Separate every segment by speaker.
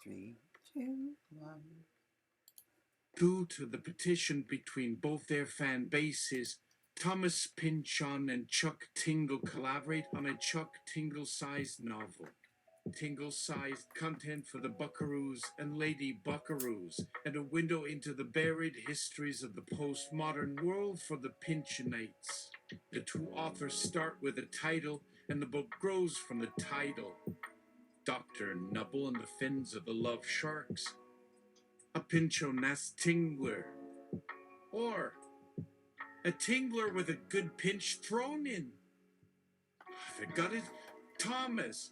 Speaker 1: Three, two, one.
Speaker 2: Due to the petition between both their fan bases, Thomas Pynchon and Chuck Tingle collaborate on a Chuck Tingle-sized novel. Tingle-sized content for the Buckaroos and Lady Buckaroos, and a window into the buried histories of the postmodern world for the Pynchonites. The two authors start with a title, and the book grows from the title. Dr. Knubble and the Fins of the Love Sharks, a Pynchonas Tingler, or a tingler with a good pinch thrown in. I got it. Thomas.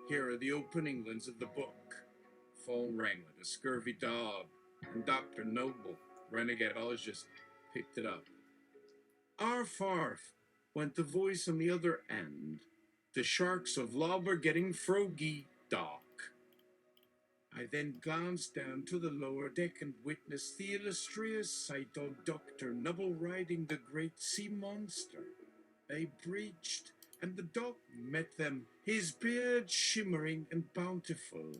Speaker 2: Here are the opening lines of the book. Phone rang like a scurvy dog, and Dr. Knubble, renegadeologist, picked it up. Arf, arf, went the voice on the other end. The sharks of Lob are getting froggy, Doc. I then glanced down to the lower deck and witnessed the illustrious sight of Dr. Knubble riding the great sea monster. They breached, and the doc met them, his beard shimmering and bountiful.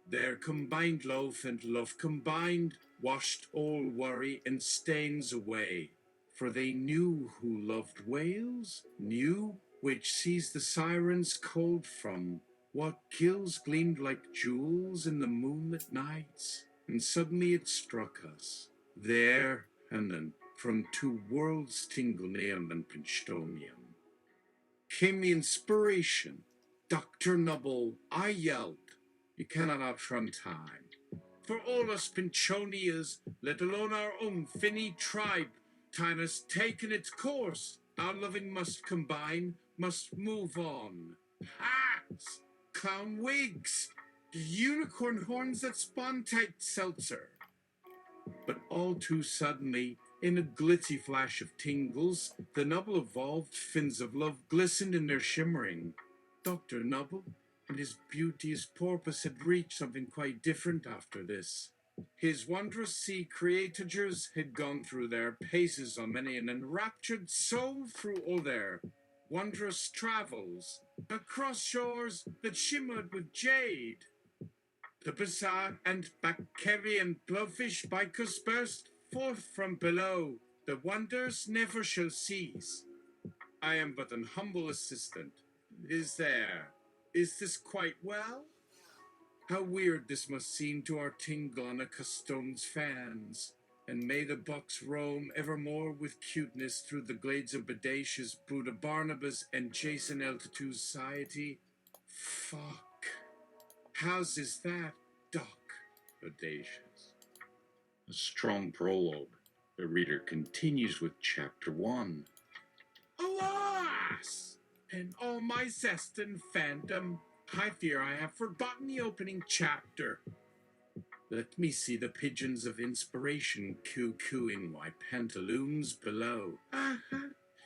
Speaker 2: Their combined loaf and love combined washed all worry and stains away, for they knew who loved whales, knew which seas the sirens called from, what gills gleamed like jewels in the moonlit nights. And suddenly it struck us, there and then, from two worlds, Tingleneum and Pinchtonium, came the inspiration. Dr. Knubble, I yelled, you cannot outrun time. For all us Pinchonias, let alone our own finny tribe, time has taken its course. Our loving must combine, must move on. Hats! Clown wigs, unicorn horns that spawn tight seltzer. But all too suddenly, in a glitzy flash of tingles, the Knubble evolved, fins of love glistened in their shimmering. Dr. Knubble and his beauteous porpoise had reached something quite different after this. His wondrous sea creatures had gone through their paces on many an enraptured soul through all their wondrous travels, across shores that shimmered with jade. The Bassar and Baccherian blowfish bikers burst forth from below. The wonders never shall cease. I am but an humble assistant. Is this quite well? How weird this must seem to our Tingle and Accustomed fans. And may the bucks roam evermore with cuteness through the glades of Bodacious, Buddha Barnabas, and Jason Altitude Society. Fuck. How's is that, Doc? Bodacious. A strong prologue. The reader continues with Chapter 1. Alas! In all my zest and fandom, I fear I have forgotten the opening chapter. Let me see the pigeons of inspiration coo-cooing my pantaloons below.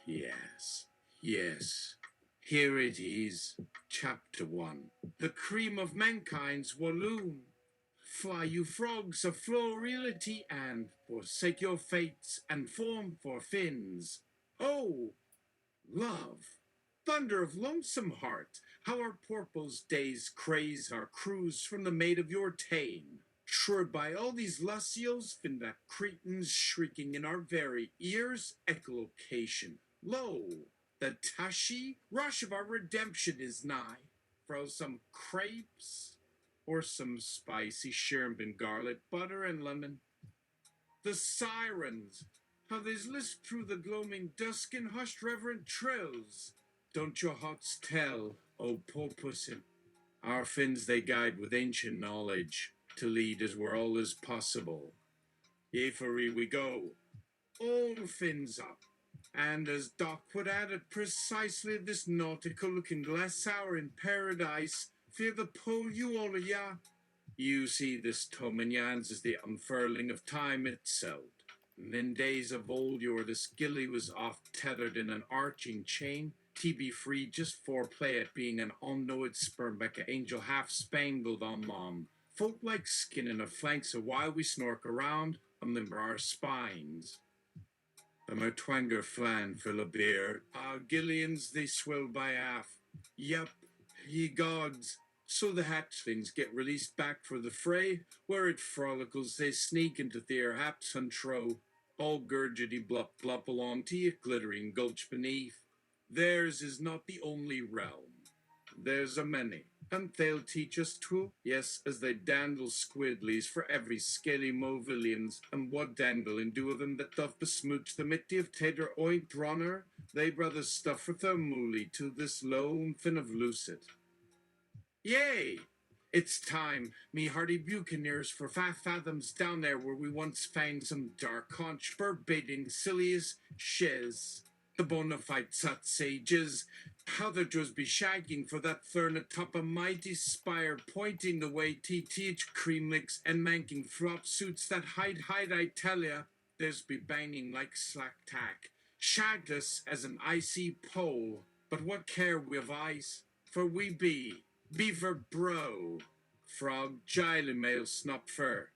Speaker 2: Yes. Here it is, Chapter 1. The cream of mankind's walloon. Fly, you frogs of florility, and forsake your fates and form for fins. Oh, love, thunder of lonesome heart, how our porpoise days craze our cruise from the maid of your tane. Shrewd by all these lucios, fin that cretins shrieking in our very ears, echolocation. Lo, the tushy rush of our redemption is nigh. Frow some crepes, or some spicy sherbet, garlic, butter, and lemon. The sirens, how they lisp through the gloaming dusk in hushed reverent trills. Don't your hearts tell, O porpoise, our fins they guide with ancient knowledge, to lead as where all is possible. Yeafery we go, all fins up, and as Doc would add at precisely this nautical-looking glass hour in paradise, fear the pole you all ya. You see this Tomanyans is the unfurling of time itself. And in days of old your the skilly was oft tethered in an arching chain, be free just foreplay at being an unknowed spermbecca angel half spangled on mom. Folk like skin in the flanks a while we snork around, unlimber our spines. The Mertwanger flan fill a beer, our gillians they swill by half. Yep, ye gods, So the hatchlings get released back for the fray, where at frolicles they sneak into their haps and tro, all gurgity blup blup along to a glittering gulch beneath. Theirs is not the only realm. There's a many, and they'll teach us too. Yes, as they dandle squidlies for every scaly movillians, and what dangle in do of them that doth besmooch the mitty of teder oint runner, they brothers stuff with their mooly to this lone fin of lucid. Yea! It's time, me hearty buccaneers, for 5 fathoms down there where we once found some dark conch forbidding silliest shiz. The bona fide sut sages, how the Joes be shagging for that thurn atop a mighty spire, pointing the way teach cream licks and manking flop suits that hide, I tell ya, there's be banging like slack tack, shagless as an icy pole. But what care we of ice, for we be beaver bro, frog, gily male snop fur.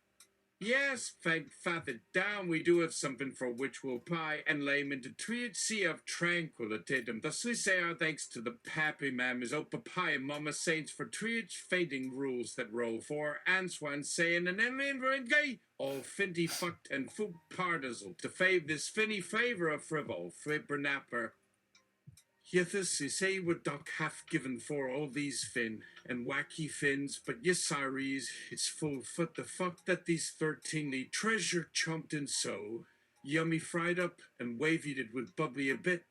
Speaker 2: Yes, thank father down, we do have something for which we'll pie and lame into treat sea of tranquillitatum. Thus we say our thanks to the pappy mammies, oh papa and mama saints for treats fading rules that roll for answan saying an alien gay, all finty fucked and foop partizzle to fave this finny favor of frivol, fribernapper. Yethus is say what Doc hath given for all these fin and wacky fins, but yes, sirees, it's full foot the fuck that these 13 treasure chomped in so, yummy fried up and wavied it with bubbly a bit,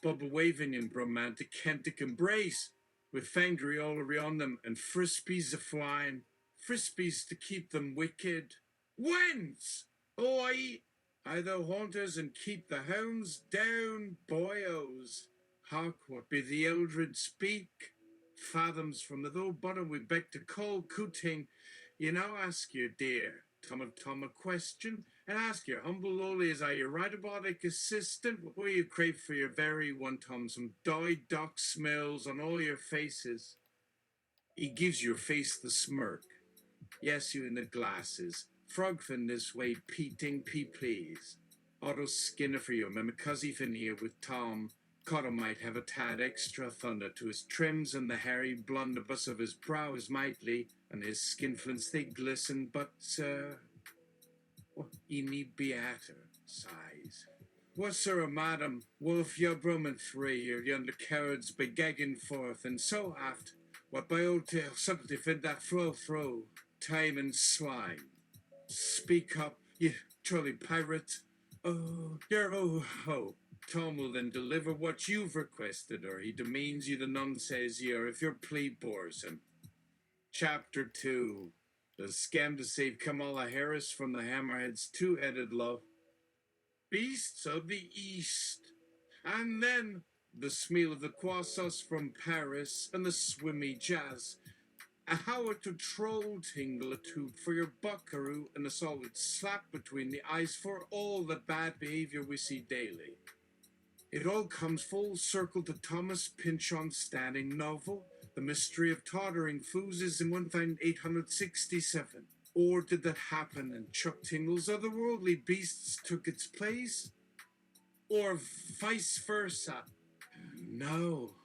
Speaker 2: bubble waving in romantic cantic embrace, with fangry all around them and frispies of flying, frispies to keep them wicked. Whence? Oi! Either haunters and keep the hounds down, boyos. Hark, what be the eldred speak? Fathoms from the low bottom we beg to call cooting. You now ask your dear Tom a question, and ask your humble lowly as I your rightabotic assistant, what will you crave for your very one Tom, some dyed dock smells on all your faces. He gives your face the smirk. Yes, you in the glasses. Frogfin this way, peating, please. Otto Skinner for you, mimicuzzy fin here with Tom. Cotter might have a tad extra thunder to his trims, and the hairy blunderbuss of his brow is mightly, and his skinflints they glisten, but, sir, he need be at her, sighs. What, sir, madam, wolf your brum and 3, your yonder cowards be gagging forth, and so aft, what by old tail subtlety fid that throw, time and slime. Speak up, ye trolly pirate. Oh, you're ho. Tom will then deliver what you've requested, or he demeans you the none says ye, or if your plea bores him. Chapter 2. The scam to save Kamala Harris from the Hammerhead's two-headed love. Beasts of the East. And then the smell of the croissants from Paris and the swimmy jazz. A how to troll tingle a tooth for your buckaroo and a solid slap between the eyes for all the bad behavior we see daily. It all comes full circle to Thomas Pynchon's standing novel, The Mystery of Tottering Foozes in 1867. Or did that happen and Chuck Tingle's otherworldly beasts took its place? Or vice versa? No,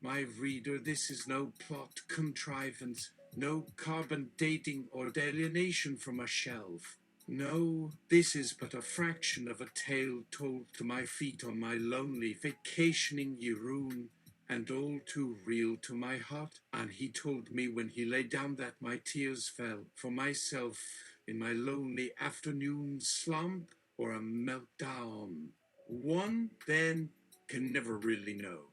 Speaker 2: my reader, this is no plot contrivance, no carbon dating or delineation from a shelf. No, this is but a fraction of a tale told to my feet on my lonely vacationing Yeroon, and all too real to my heart. And he told me when he lay down that my tears fell for myself in my lonely afternoon slump or a meltdown. One then can never really know.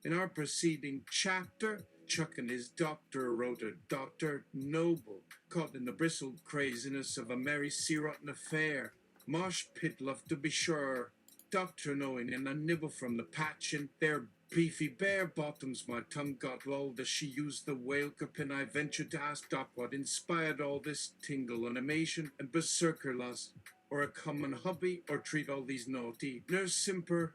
Speaker 2: In our preceding chapter, Chuck and his doctor wrote a Dr. Knubble, caught in the bristled craziness of a merry sea-rotten affair. Mosh pit love to be sure. Doctor knowing and a nibble from the patch in their beefy bare bottoms. My tongue got lulled as she used the whale pin. I ventured to ask Doc what inspired all this tingle, animation, and berserker lust, or a common hobby, or treat all these naughty nurse simper.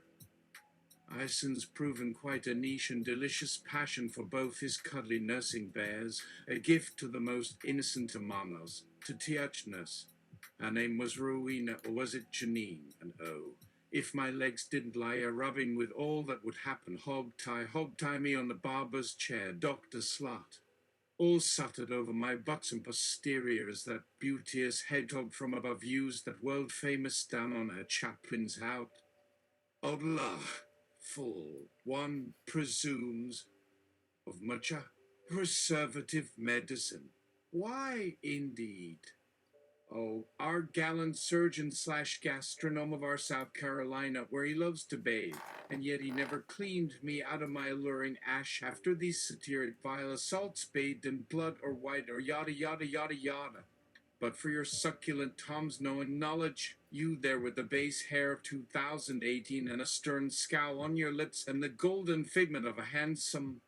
Speaker 2: I since proven quite a niche and delicious passion for both his cuddly nursing bears, a gift to the most innocent among us, to Tiachnus. Her name was Rowena, or was it Janine? And oh, if my legs didn't lie a-rubbing with all that would happen, hog tie me on the barber's chair, Dr. Slut. all suttered over my buttocks and posteriors, that beauteous hedgehog from above views that world famous down on her chaplain's out. Allah, full one presumes of much preservative medicine. Why, indeed? Oh, our gallant surgeon slash gastronome of our South Carolina, where he loves to bathe, and yet he never cleaned me out of my alluring ash after these satiric vile assaults bathed in blood or white or yada yada yada yada. But for your succulent Tom's knowing knowledge, you there with the base hair of 2018 and a stern scowl on your lips and the golden figment of a handsome...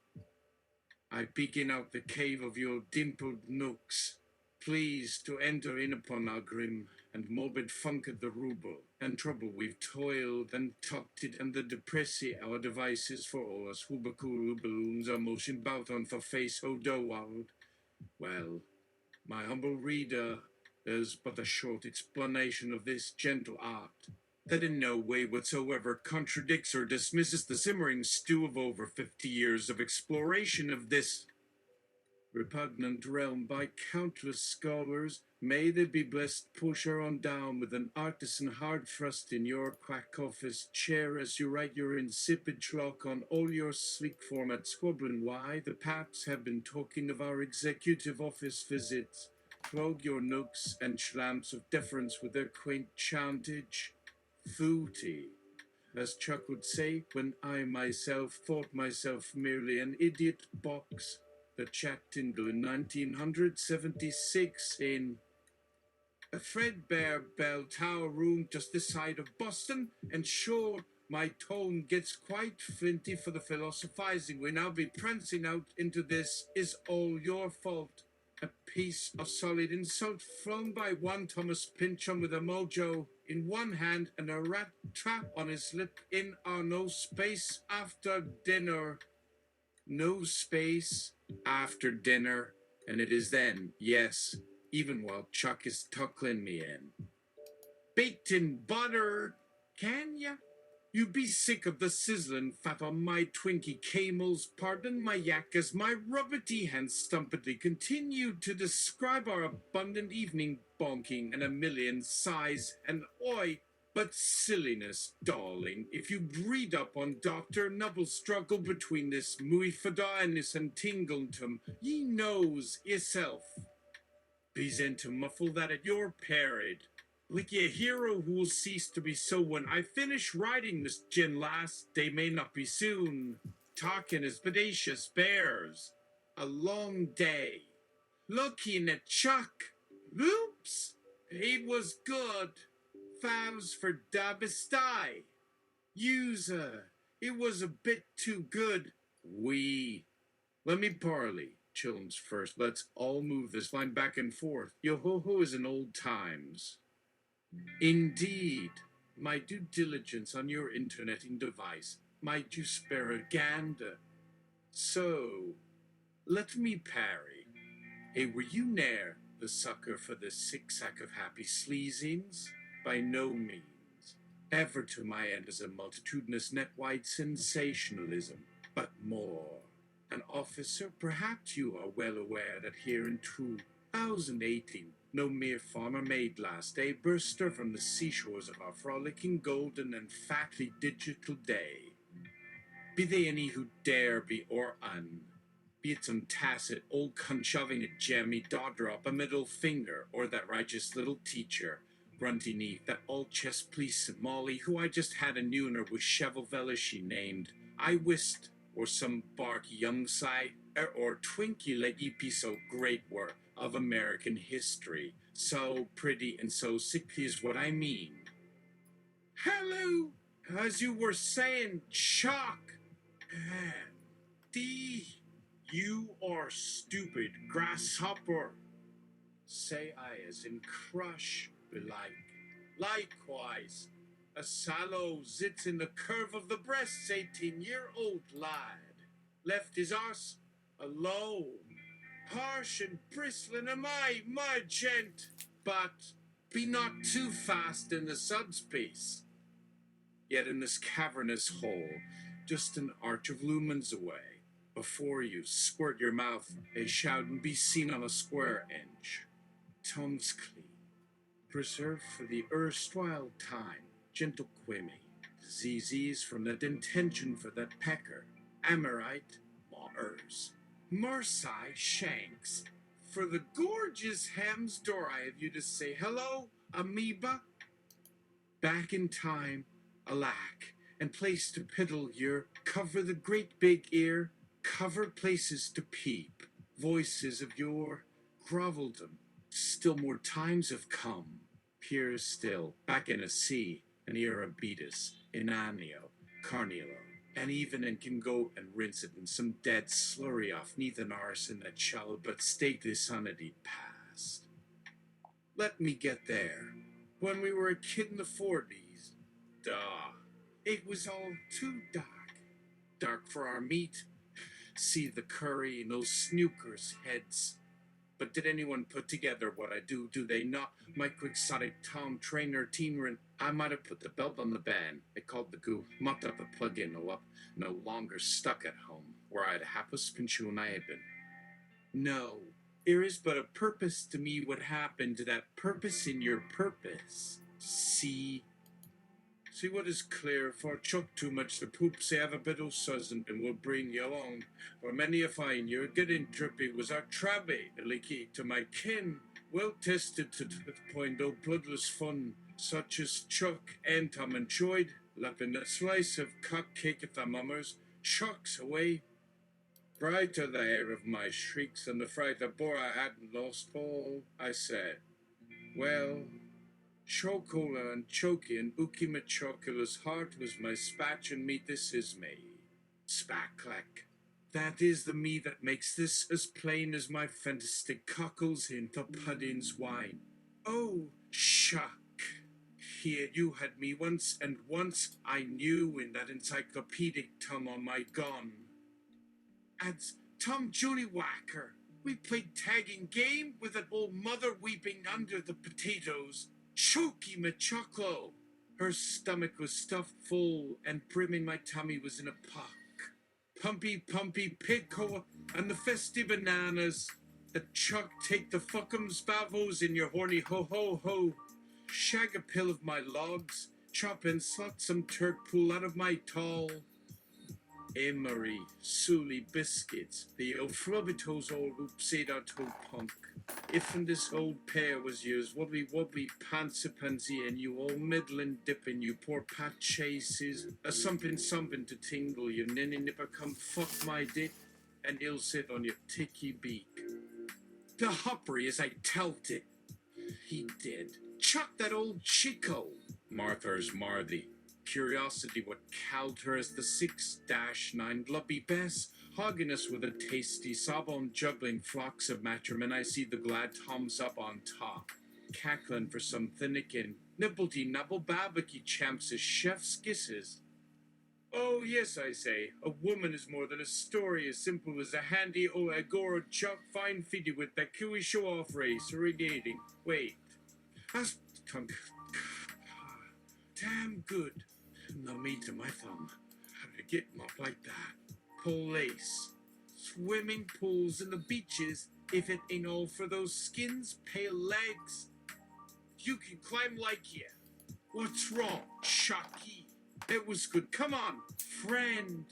Speaker 2: I begin out the cave of your dimpled nooks, pleased to enter in upon our grim and morbid funk of the ruble and trouble we've toiled and tucked it and the depressi our devices for all us hubakuru balloons our motion bout on for face odowald. Well, my humble reader is but a short explanation of this gentle art, that in no way whatsoever contradicts or dismisses the simmering stew of over 50 years of exploration of this repugnant realm by countless scholars. May they be blessed push her on down with an artisan hard thrust in your quack office chair as you write your insipid schlock on all your sleek format squabbling why the paps have been talking of our executive office visits. Clog your nooks and schlamps of deference with their quaint chantage. Footy, as Chuck would say, when I myself thought myself merely an idiot box that chat Tyndall in 1976 in a threadbare bell tower room just this side of Boston, and sure, my tone gets quite flinty for the philosophizing we now be prancing out into this is all your fault. A piece of solid insult thrown by one Thomas Pynchon with a mojo in one hand and a rat trap on his lip in our no space after dinner. No space after dinner, and it is then, yes, even while Chuck is tuckling me in. Baked in butter, can ya? You be sick of the sizzling fat on my Twinkie camels. Pardon my yak as my rubbity hand stumpedly continued to describe our abundant evening bonking and a million sighs and oi. But silliness, darling, if you breed up on Dr. Knubble's struggle between this muifadiness and tingletum, ye knows yourself. Be's in to muffle that at your parade. Like a hero who will cease to be so when I finish writing this gin last day may not be soon. Talking as bodacious bears. A long day. Looking at Chuck. Oops! He was good. Favs for Dabistai. User. It was a bit too good. Let me parley. Chillins first. Let's all move this line back and forth. Yo-ho-ho is in old times. Indeed, my due diligence on your interneting device might do sparaganda. So, let me parry. Hey, were you ne'er the sucker for the sick-sack of happy sleazings? By no means. Ever to my end is a multitudinous net-wide sensationalism, but more. An officer, perhaps you are well aware that here in 2018, no mere farmer made last day burst stir from the seashores of our frolicking golden and fatly digital day. Be they any who dare be or un, be it some tacit old cunt shoving a jammy dodder up a middle finger, or that righteous little teacher, grunty knee, that old chest police Molly, who I just had a nooner with Chevelvella she named, I wist, or some bark young sigh, or Twinkie leggy piece of great work of American history, so pretty and so sickly is what I mean. Hello, as you were saying, Chuck. You are stupid, grasshopper. Say I as in crush, belike. Likewise, a sallow zits in the curve of the breasts, 18-year-old lad. Left his arse alone. Harsh and bristling am I, my gent, but be not too fast in the subspace. Yet in this cavernous hole, just an arch of lumens away, Before you squirt your mouth, a shout and be seen on a square inch. Tom's clean, preserved for the erstwhile time, gentle quimmy, diseases from that intention for that pecker, Amorite, Mars, Marsai Shanks, for the gorgeous Hems door I have you to say hello, amoeba, back in time, alack, and place to piddle your, cover the great big ear, cover places to peep, voices of yore, grovelled them, still more times have come, pure still, back in a sea, an era beatus, inanio, carnilo, and even and can go and rinse it in some dead slurry off neath an arse in that shallow but stately sanity past. Let me get there. When we were a kid in the 40s, duh, it was all too dark. Dark for our meat. See the curry and those snookers' heads. But did anyone put together what I do? Do they not? My quixotic Tom Trainer teen, I might have put the belt on the band. I called the goo, mopped up the plug-in, no longer stuck at home, where I'd hapus pinchu I had been. No, there is but a purpose to me what happened to that purpose in your purpose. See what is clear, for chuck too much the poop say have a bit o' suzzant and will bring you along. For many a fine year getting drippy was our trabby, leaky to my kin, well tested to the point o' bloodless fun, such as Chuck and Tom enjoyed, lapping a slice of cock cake at the mummers, chucks away. Brighter the hair of my shrieks than the fright that bore I hadn't lost all, I said. Well, chocola and choky and ukimachocula's heart was my spatch and meat, this is me. Spackleck. That is the me that makes this as plain as my fantastic cockles in the pudding's wine. Oh, shuck. Here you had me once, and once I knew in that encyclopedic tongue on my gun. Adds Tom Julie Whacker. We played tagging game with that old mother weeping under the potatoes. Choky machoclo. Her stomach was stuffed full, and brimming my tummy was in a puck. Pumpy pigcoa, and the festive bananas. The chuck take the fuckums bavos in your horny ho. Shag a pill of my logs, chop and slut some Turk pool out of my tall. Emery, Sully biscuits, the Ofrubitos old upsedato punk. If in this old pair was yours, wobbly pansy and you all middlin' dippin', you poor pat chases, a something to tingle, your ninny nipper come fuck my dick, and he'll sit on your ticky beak. The hoppery as I telt it. He did. Chuck that old Chico. Martha's Marthy. Curiosity what cowed her as the 6-9 Blubby Bess, hogging us with a tasty sob-on juggling flocks of matrimony. I see the glad Toms up on top, cackling for some thinnikin, nibblety nubble babicky champs as chef's kisses. Oh yes, I say, a woman is more than a story as simple as a handy agora chuck fine fiddy with that kiwi show-off race irrigating. Wait, that's damn good. No meat to my thumb. How to get him up like that? Pull lace. Swimming pools and the beaches, if it ain't all for those skins, pale legs. You can climb like you. What's wrong, Chucky? It was good. Come on, friend.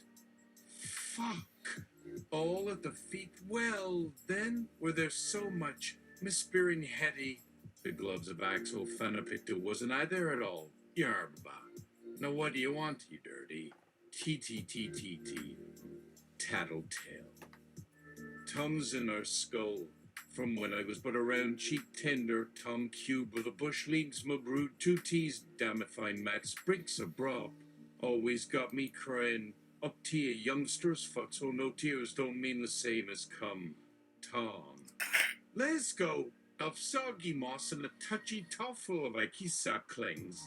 Speaker 2: Fuck. All at the feet. Well, then, were there so much misbearing heady? The gloves of Axel Fenapictu wasn't I there at all? Yarba. Now what do you want, you dirty? T. Tattletale. Tums in our skull. From when I was but a round cheek tender, Tom cube with a bush leagues my brood, 2 T's, damn it fine Matt, sprigs of broth. Always got me crying, up to you youngsters, fuck, so no tears don't mean the same as come. Tom. Let's go. Of soggy moss and a touchy toffle of Ikey sucklings.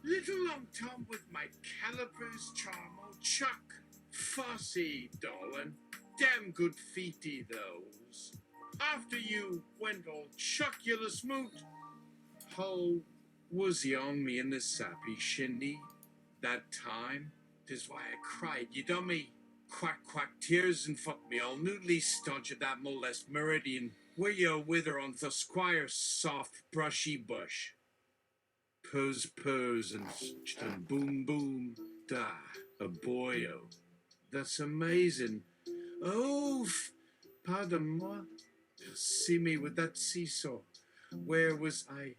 Speaker 2: Little long Tom with my calipers, charm, old Chuck. Fussy, darling. Damn good feety, those. After you went all chuculous moot. How was he on me in the sappy shindy? That time? 'Tis why I cried, you dummy. Quack, quack, tears and fuck me all noodly stodge at that molest meridian, where you wither on the squire's soft, brushy bush. Purrs, purrs, and boom, boom, da, a boyo. That's amazing. Oof, pardon moi. See me with that seesaw. Where was I?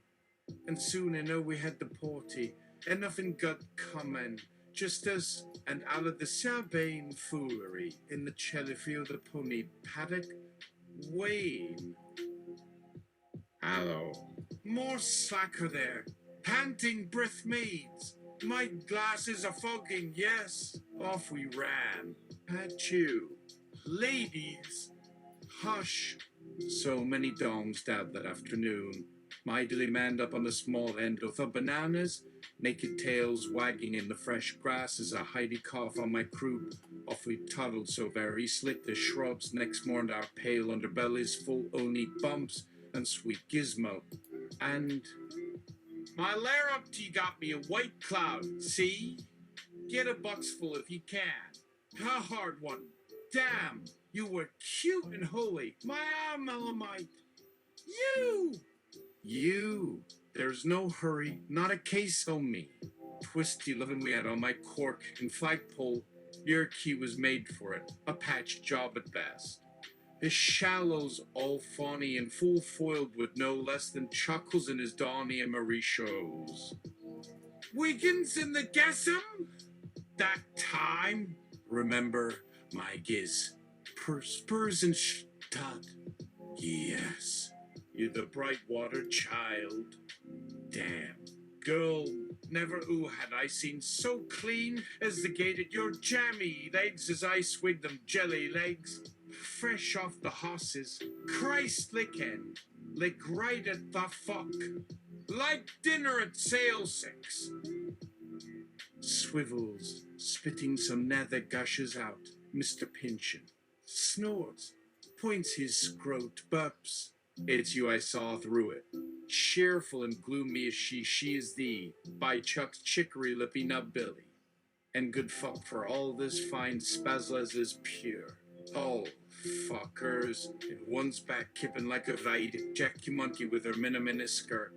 Speaker 2: And soon I know we had the party, and nothing got coming. Just us and all of the Sabine foolery in the Chellafield pony paddock. Wayne. Hello. More slacker there. Panting breath maids. My glasses are fogging, yes. Off we ran. Achoo. Ladies. Hush. So many dongs out that afternoon. Mightily manned up on the small end of the bananas, naked tails wagging in the fresh grass as a Heidi cough on my croup. Off we toddled so very slick the shrubs. Next morning our pale underbellies full o' neat bumps and sweet gizmo. And my lair up tea got me a white cloud, see? Get a box full if you can. A hard one. Damn, you were cute and holy, my Melamite. You. There's no hurry, not a case on me. Twisty loving we had on my cork and flagpole. Your key was made for it, a patch job at best. His shallows all fawny and full foiled with no less than chuckles in his Donny and Marie shows. Wiggins in the Gessam? That time? Remember, my giz. Spurs and stud. Yes, you're the bright water child. Damn, girl, never had I seen so clean as the gate at your jammy legs as I swig them jelly legs. Fresh off the hosses, Christ lickin', lick right at the fuck. Like dinner at sale 6. Swivels, spitting some nether gushes out, Mr. Pinchin. Snorts, points his scrot, burps. It's you I saw through it. Cheerful and gloomy as she is thee, by Chuck's chicory lippy nub Billy. And good fuck for all this fine spazlas is pure. Oh, fuckers, and one's back kipping like a vide, Jackie Monkey with her mini skirt.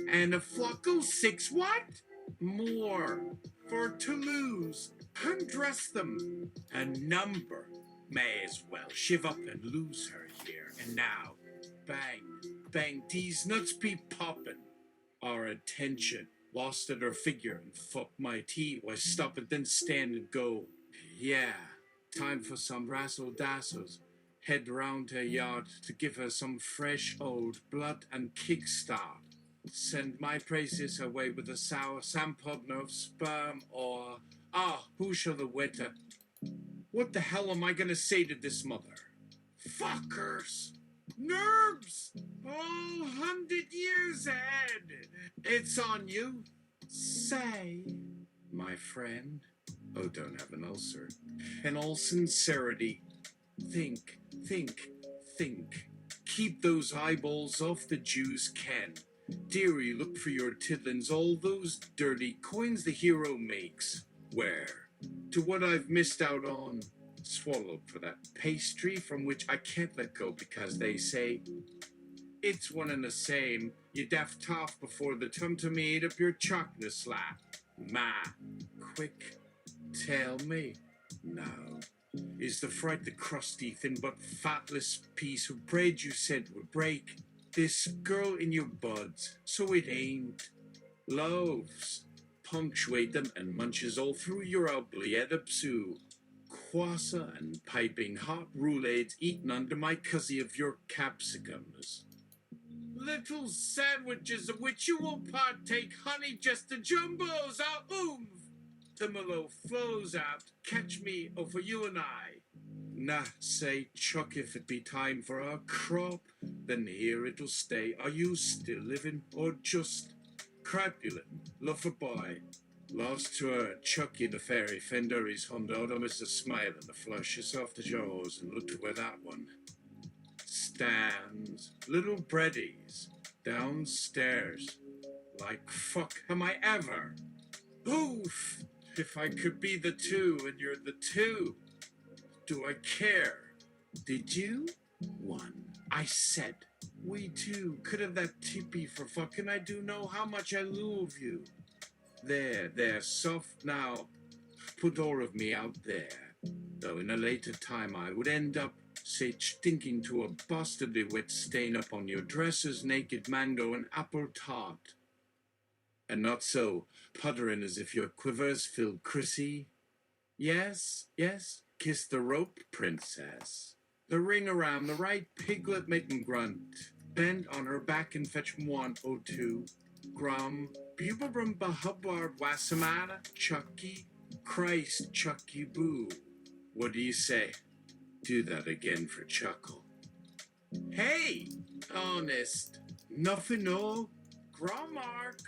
Speaker 2: And a flock of 6 what? More. For Toulouse. Undress them. A number. May as well shiv up and lose her here. And now, bang, bang, these nuts be poppin'. Our attention lost at her figure, and fuck my tea, why stop it then stand and go. Yeah, time for some razzle-dazzles. Head round her yard to give her some fresh old blood and kickstart. Send my praises away with a sour sampudner of sperm or... who shall the wetter? What the hell am I gonna say to this mother? Fuckers! Nerves! All 100 years ahead! It's on you. Say, my friend. Oh, don't have an ulcer. In all sincerity, think. Keep those eyeballs off the Jews' ken. Dearie, look for your tiddlins, all those dirty coins the hero makes. Where? To what I've missed out on. Swallowed for that pastry from which I can't let go because they say it's one and the same. You daft off before the tum-tum ate up your chocolate slap. Ma, quick, tell me. Now, is the fright the crusty, thin but fatless piece of bread you said would break? This girl in your buds, so it ain't. Loaves, punctuate them and munches all through your oubliette psue. Croissant and piping hot roulades eaten under my cuzzy of your capsicums. Little sandwiches of which you will partake, honey, just the jumbos, The Merlot flows out, catch me, for you and I. Nah, say, Chuck, if it be time for our crop, then here it'll stay. Are you still living, or just crapulent? Love a boy. Lost to her, Chucky the fairy fender, his Hondotum is a smile and the flushes off the jaws, and look to where that one stands. Little breadies, downstairs. Like fuck am I ever? Oof! If I could be the 2 and you're the 2. do I care? Did you? One. I said, we two could have that tippy for fucking I do know how much I love you. There, soft now. Put all of me out there. Though in a later time I would end up, say, stinking to a bastardly wet stain upon your dresses, naked mango and apple tart. And not so, puttering as if your quivers filled Chrissy. Yes, kiss the rope, princess. The ring around the right piglet making grunt. Bend on her back and fetch 102. Grum, bubabrum bahubbard wasamana, Chucky. Christ, Chucky boo. What do you say? Do that again for chuckle. Hey, honest. Nothing, no. Grommark.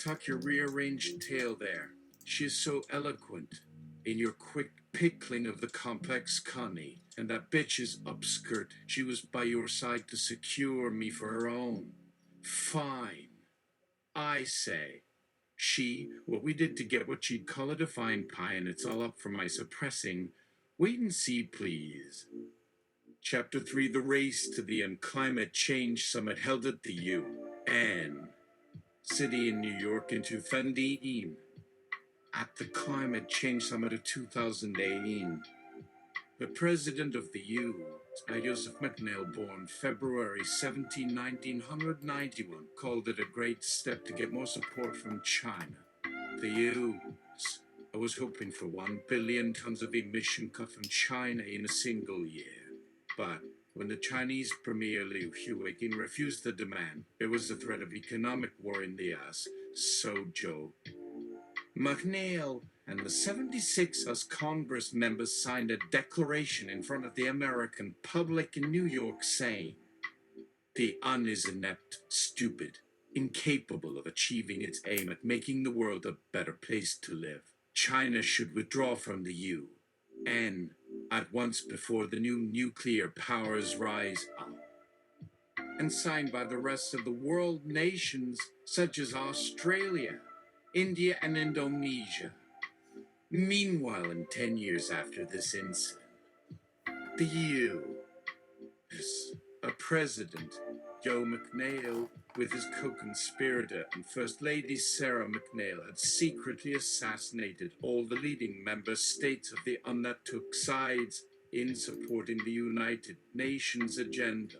Speaker 2: Tuck your rearranged tail there. She is so eloquent in your quick pickling of the complex Connie, and that bitch's upskirt, she was by your side to secure me for her own. Fine. I say. She, what we did to get what she'd call a divine pie, and it's all up for my suppressing. Wait and see, please. Chapter 3, The Race to the Climate Change Summit held at the UN. City in New York in 2018. At the Climate Change Summit of 2018, the president of the EU, Joseph McNeill, born February 17, 1991, called it a great step to get more support from China. The EU was hoping for 1 billion tons of emission cut from China in a single year. But when the Chinese Premier Liu Huiqing refused the demand, there was the threat of economic war in the ass. So Joe McNeill and the 76 US Congress members signed a declaration in front of the American public in New York saying, the UN is inept, stupid, incapable of achieving its aim at making the world a better place to live. China should withdraw from the UN at once before the new nuclear powers rise up. And signed by the rest of the world nations such as Australia, India and Indonesia. Meanwhile, in 10 years after this incident, the EU has a president, Joe McNeill, with his co-conspirator and First Lady Sarah McNeill, had secretly assassinated all the leading member states of the UN that took sides in supporting the United Nations agenda.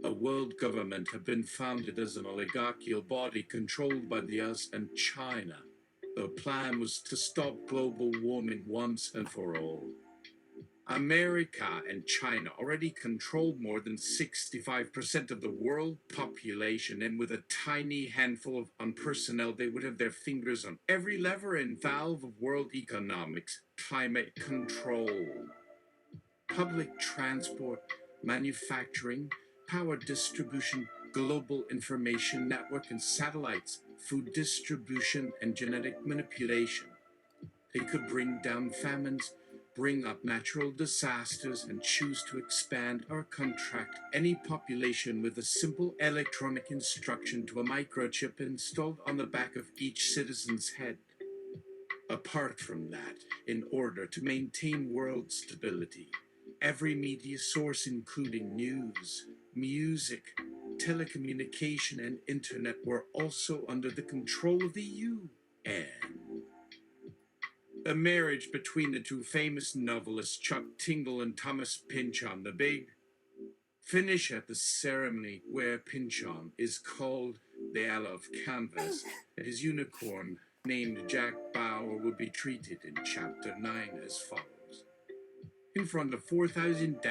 Speaker 2: A world government had been founded as an oligarchical body controlled by the US and China. The plan was to stop global warming once and for all. America and China already controlled more than 65% of the world population, and with a tiny handful of personnel, they would have their fingers on every lever and valve of world economics, climate control, public transport, manufacturing, power distribution, global information network and satellites, food distribution and genetic manipulation. They could bring down famines, bring up natural disasters, and choose to expand or contract any population with a simple electronic instruction to a microchip installed on the back of each citizen's head. Apart from that, in order to maintain world stability, every media source, including news, music, telecommunication, and internet, were also under the control of the UN. The marriage between the two famous novelists Chuck Tingle and Thomas Pynchon the Big finish at the ceremony where Pynchon is called the Ella of Canvas, and his unicorn named Jack Bauer will be treated in Chapter 9 as follows. In front of 4,000-5,000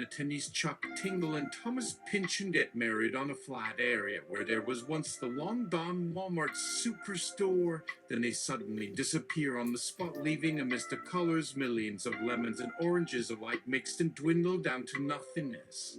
Speaker 2: attendees, Chuck Tingle and Thomas Pynchon get married on a flat area where there was once the long-gone Walmart superstore. Then they suddenly disappear on the spot, leaving amidst the colors millions of lemons and oranges alike mixed and dwindled down to nothingness.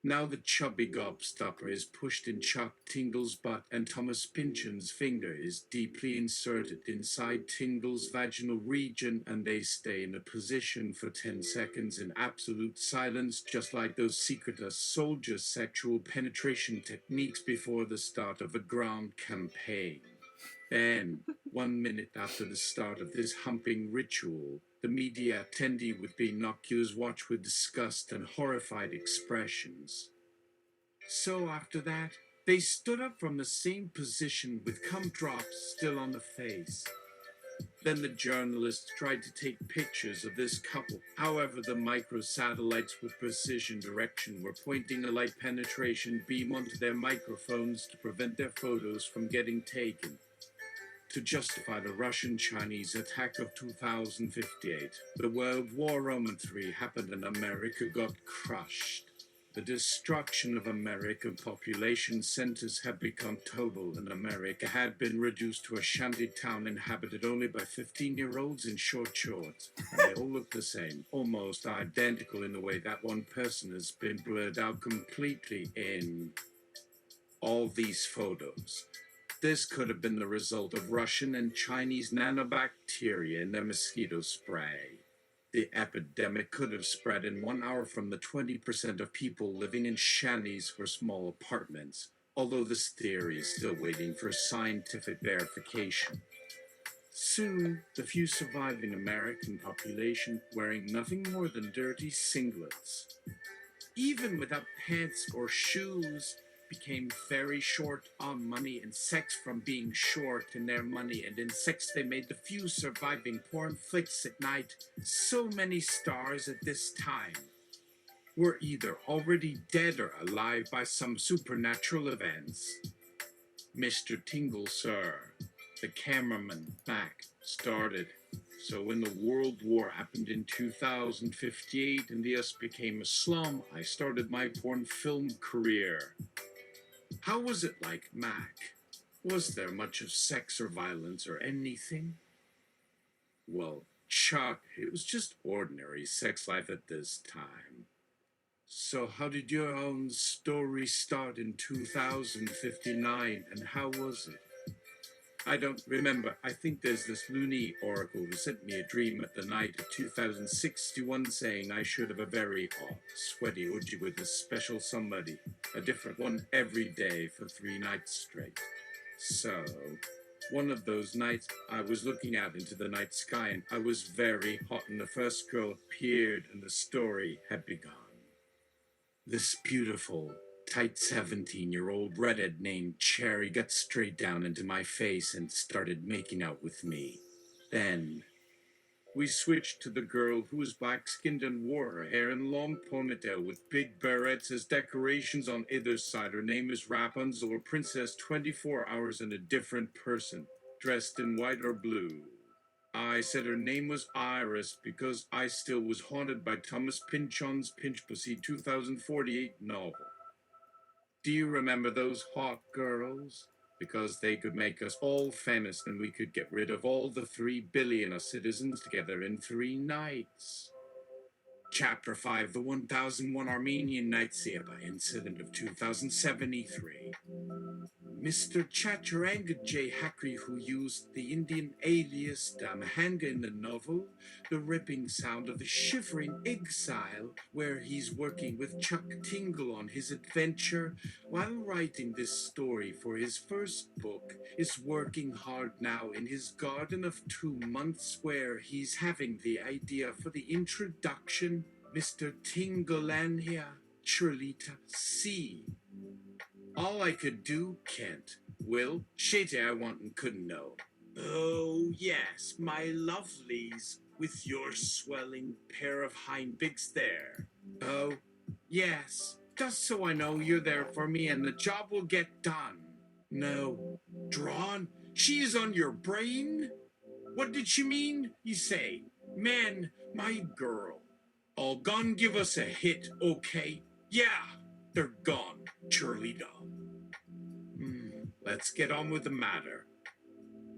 Speaker 2: Now the chubby gobstopper is pushed in Chuck Tingle's butt, and Thomas Pynchon's finger is deeply inserted inside Tingle's vaginal region, and they stay in a position for 10 seconds in absolute silence, just like those secret soldier sexual penetration techniques before the start of a ground campaign. And 1 minute after the start of this humping ritual, the media attendee with binoculars watched with disgust and horrified expressions. So after that, they stood up from the same position with cum drops still on the face. Then the journalists tried to take pictures of this couple. However, the microsatellites with precision direction were pointing a light penetration beam onto their microphones to prevent their photos from getting taken. To justify the Russian-Chinese attack of 2058, the World War III happened and America got crushed. The destruction of American population centers had become total, and America had been reduced to a shanty town inhabited only by 15-year-olds in short shorts. And they all look the same, almost identical in the way that one person has been blurred out completely in all these photos. This could have been the result of Russian and Chinese nanobacteria in their mosquito spray. The epidemic could have spread in 1 hour from the 20% of people living in shanties or small apartments, although this theory is still waiting for scientific verification. Soon, the few surviving American population wearing nothing more than dirty singlets, even without pants or shoes, became very short on money and sex from being short in their money, and in sex they made the few surviving porn flicks at night. So many stars at this time were either already dead or alive by some supernatural events. Mr. Tingle, sir, the cameraman, Mac, started. So when the World War happened in 2058 and the US became a slum, I started my porn film career. How was it like, Mac? Was there much of sex or violence or anything? Well, Chuck, it was just ordinary sex life at this time. So how did your own story start in 2059, and how was it? I don't remember. I think there's this loony oracle who sent me a dream at the night of 2061 saying I should have a very hot, sweaty orgy with a special somebody, a different one every day for 3 nights straight. So, one of those nights, I was looking out into the night sky and I was very hot and the first girl appeared and the story had begun. This beautiful, tight 17-year-old redhead named Cherry got straight down into my face and started making out with me. Then we switched to the girl who was black-skinned and wore her hair in long ponytail with big barrettes as decorations on either side. Her name is Rapunzel or Princess 24 Hours and a different person, dressed in white or blue. I said her name was Iris because I still was haunted by Thomas Pynchon's Pinch Pussy 2048 novel. Do you remember those hot girls? Because they could make us all famous and we could get rid of all the 3 billion citizens together in 3 nights. Chapter 5, the 1001 Armenian Night Siaba incident of 2073. Mr. Chaturanga J. Hakri, who used the Indian alias Damahanga in the novel, the ripping sound of the shivering exile, where he's working with Chuck Tingle on his adventure, while writing this story for his first book, is working hard now in his garden of 2 months, where he's having the idea for the introduction, Mr. Tinglania Churlita C. All I could do, Kent. Will, shade I want and couldn't know. Oh, yes, my lovelies, with your swelling pair of hind bigs there. Oh, yes, just so I know you're there for me and the job will get done. No, drawn? She is on your brain? What did she mean? You say, man, my girl. All gone, give us a hit, okay? Yeah, they're gone, Churlita. Let's get on with the matter.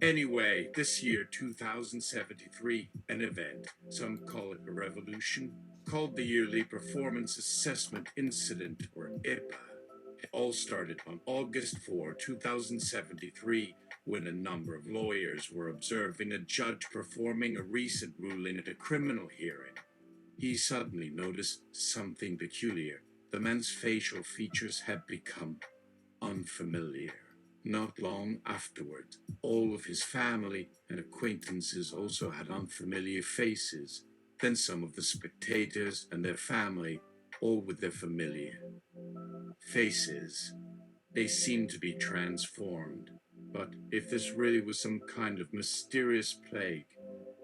Speaker 2: Anyway, this year, 2073, an event, some call it a revolution, called the Yearly Performance Assessment Incident, or IPA. It all started on August 4, 2073, when a number of lawyers were observing a judge performing a recent ruling at a criminal hearing. He suddenly noticed something peculiar. The man's facial features had become unfamiliar. Not long afterward, all of his family and acquaintances also had unfamiliar faces. Then some of the spectators and their family, all with their familiar faces. They seemed to be transformed. But if this really was some kind of mysterious plague,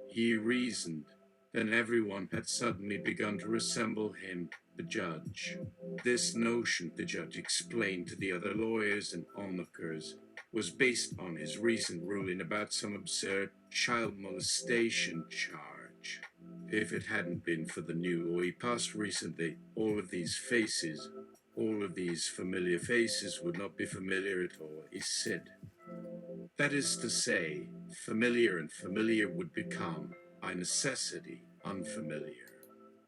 Speaker 2: he reasoned, then everyone had suddenly begun to resemble him, the judge. This notion, the judge explained to the other lawyers and onlookers, was based on his recent ruling about some absurd child molestation charge. If it hadn't been for the new law he passed recently, all of these familiar faces would not be familiar at all, he said. That is to say, familiar and familiar would become, by necessity, unfamiliar.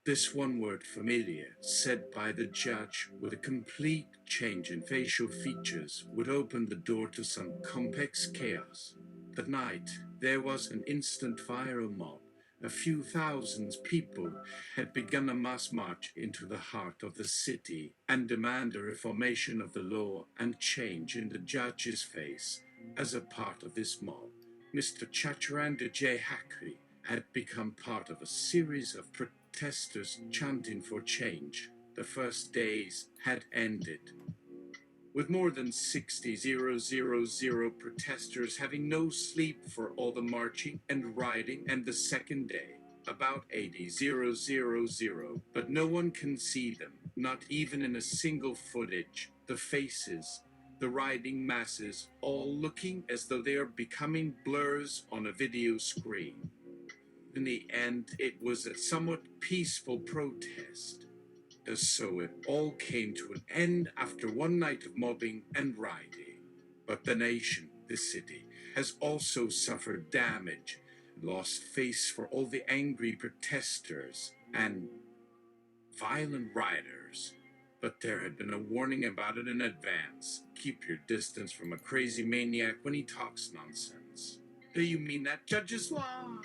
Speaker 2: This one word, familiar, said by the judge with a complete change in facial features, would open the door to some complex chaos. That night, there was an instant viral mob. A few thousand people had begun a mass march into the heart of the city and demand a reformation of the law and change in the judge's face. As a part of this mob, Mr. Chaturanga J. Hakri had become part of a series of protesters chanting for change. The first days had ended, with more than 60,000 protesters having no sleep for all the marching and riding, and the second day, about 80,000, but no one can see them, not even in a single footage. The faces, the riding masses, all looking as though they are becoming blurs on a video screen. In the end, it was a somewhat peaceful protest. So it all came to an end after one night of mobbing and riding. But the nation, the city, has also suffered damage, lost face for all the angry protesters and violent rioters. But there had been a warning about it in advance. Keep your distance from a crazy maniac when he talks nonsense. Do you mean that, judge's law?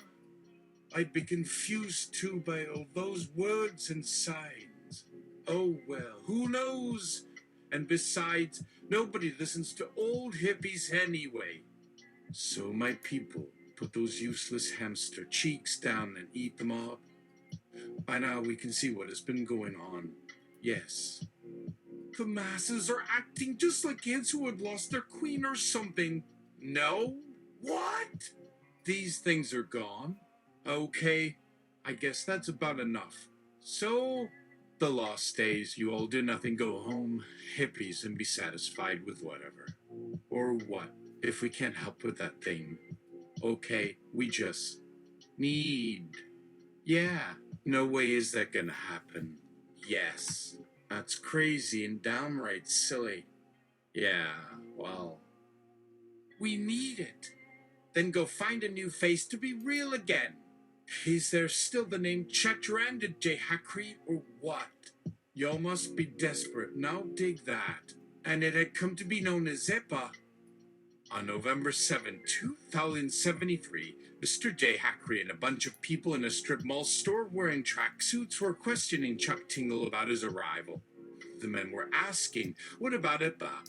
Speaker 2: I'd be confused too by all those words and signs. Oh well, who knows? And besides, nobody listens to old hippies anyway. So my people, put those useless hamster cheeks down and eat them up. By now we can see what has been going on. Yes. The masses are acting just like kids who had lost their queen or something. No? What? These things are gone. Okay, I guess that's about enough. So, the law stays, you all do nothing, go home, hippies, and be satisfied with whatever. Or what, if we can't help with that thing? Okay, we just need. Yeah, no way is that gonna happen. Yes, that's crazy and downright silly. Yeah, well, we need it. Then go find a new face to be real again. Is there still the name Chaturanga J. Hakri or what? Y'all must be desperate, now dig that. And it had come to be known as Zeppa. On November 7, 2073, Mr. J. Hakri and a bunch of people in a strip mall store wearing tracksuits were questioning Chuck Tingle about his arrival. The men were asking, "What about Ippa?"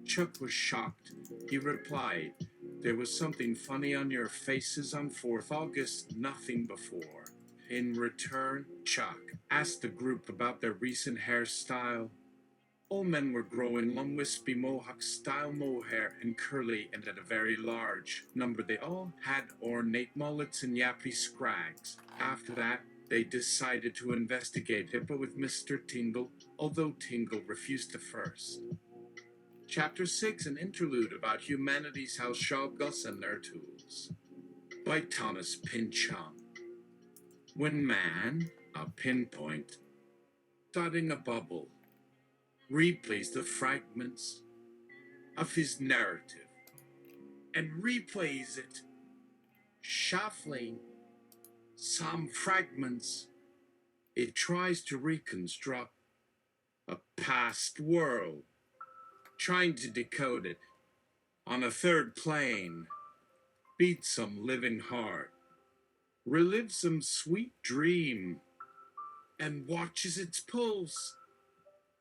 Speaker 2: Chuck was shocked. He replied, "There was something funny on your faces on 4th August, nothing before." In return, Chuck asked the group about their recent hairstyle. All men were growing long wispy mohawk-style mohair and curly, and at a very large number they all had ornate mullets and yappy scrags. After that, they decided to investigate Hippo with Mr. Tingle, although Tingle refused to first. Chapter 6, an interlude about humanity's house shovels and their tools. By Thomas Pynchon. When man, a pinpoint, dotting a bubble, replays the fragments of his narrative and replays it, shuffling some fragments, it tries to reconstruct a past world, trying to decode it on a third plane, beat some living heart, relive some sweet dream, and watches its pulse.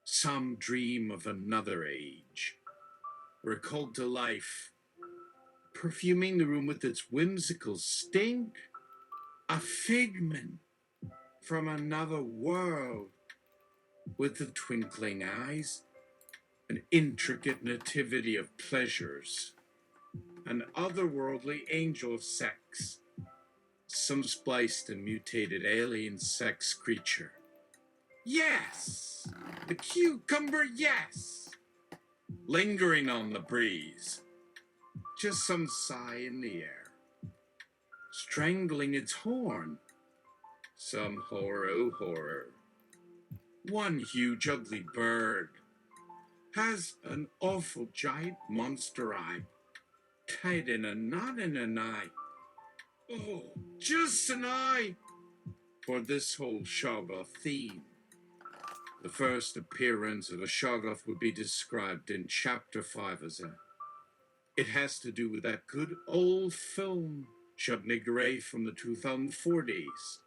Speaker 2: Some dream of another age, recalled to life, perfuming the room with its whimsical stink, a figment from another world with the twinkling eyes, an intricate nativity of pleasures, an otherworldly angel of sex, some spliced and mutated alien sex creature. Yes! The cucumber, yes! Lingering on the breeze, just some sigh in the air, strangling its horn, some horror. One huge ugly bird has an awful giant monster eye, tied in a knot in an eye. Oh, just an eye for this whole Shoggoth theme. The first appearance of a Shoggoth would be described in Chapter 5 as it has to do with that good old film, Shub-Niggurath from the 2040s.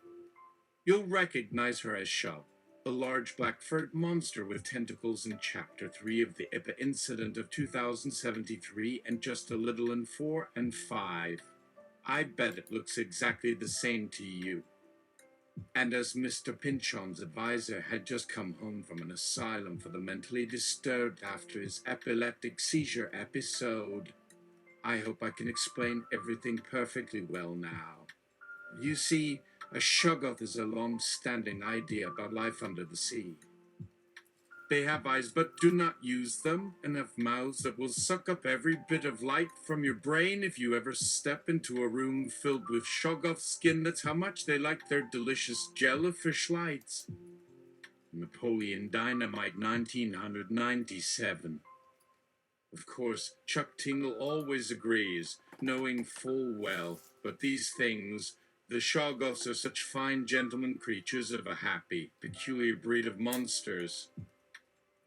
Speaker 2: You'll recognize her as Shub, a large black furred monster with tentacles in Chapter 3 of the IPA incident of 2073 and just a little in 4 and 5. I bet it looks exactly the same to you. And as Mr. Pynchon's advisor had just come home from an asylum for the mentally disturbed after his epileptic seizure episode, I hope I can explain everything perfectly well now. You see, a Shoggoth is a long-standing idea about life under the sea. They have eyes but do not use them, and have mouths that will suck up every bit of light from your brain if you ever step into a room filled with Shoggoth skin. That's how much they like their delicious jellyfish lights. Napoleon Dynamite 1997. Of course, Chuck Tingle always agrees, knowing full well, but these things, the Shoggoths are such fine gentleman creatures of a happy, peculiar breed of monsters.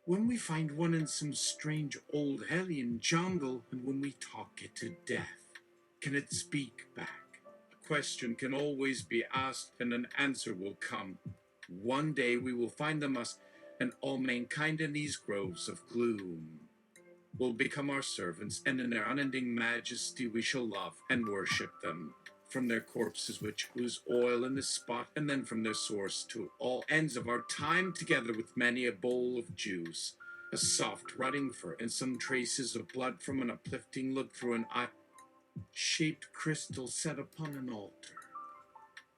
Speaker 2: When we find one in some strange old alien jungle, and when we talk it to death, can it speak back? A question can always be asked, and an answer will come. One day we will find them us, and all mankind in these groves of gloom will become our servants, and in their unending majesty we shall love and worship them. From their corpses which ooze oil in this spot, and then from their source to all ends of our time, together with many a bowl of juice, a soft rotting fur, and some traces of blood from an uplifting look through an eye-shaped crystal set upon an altar.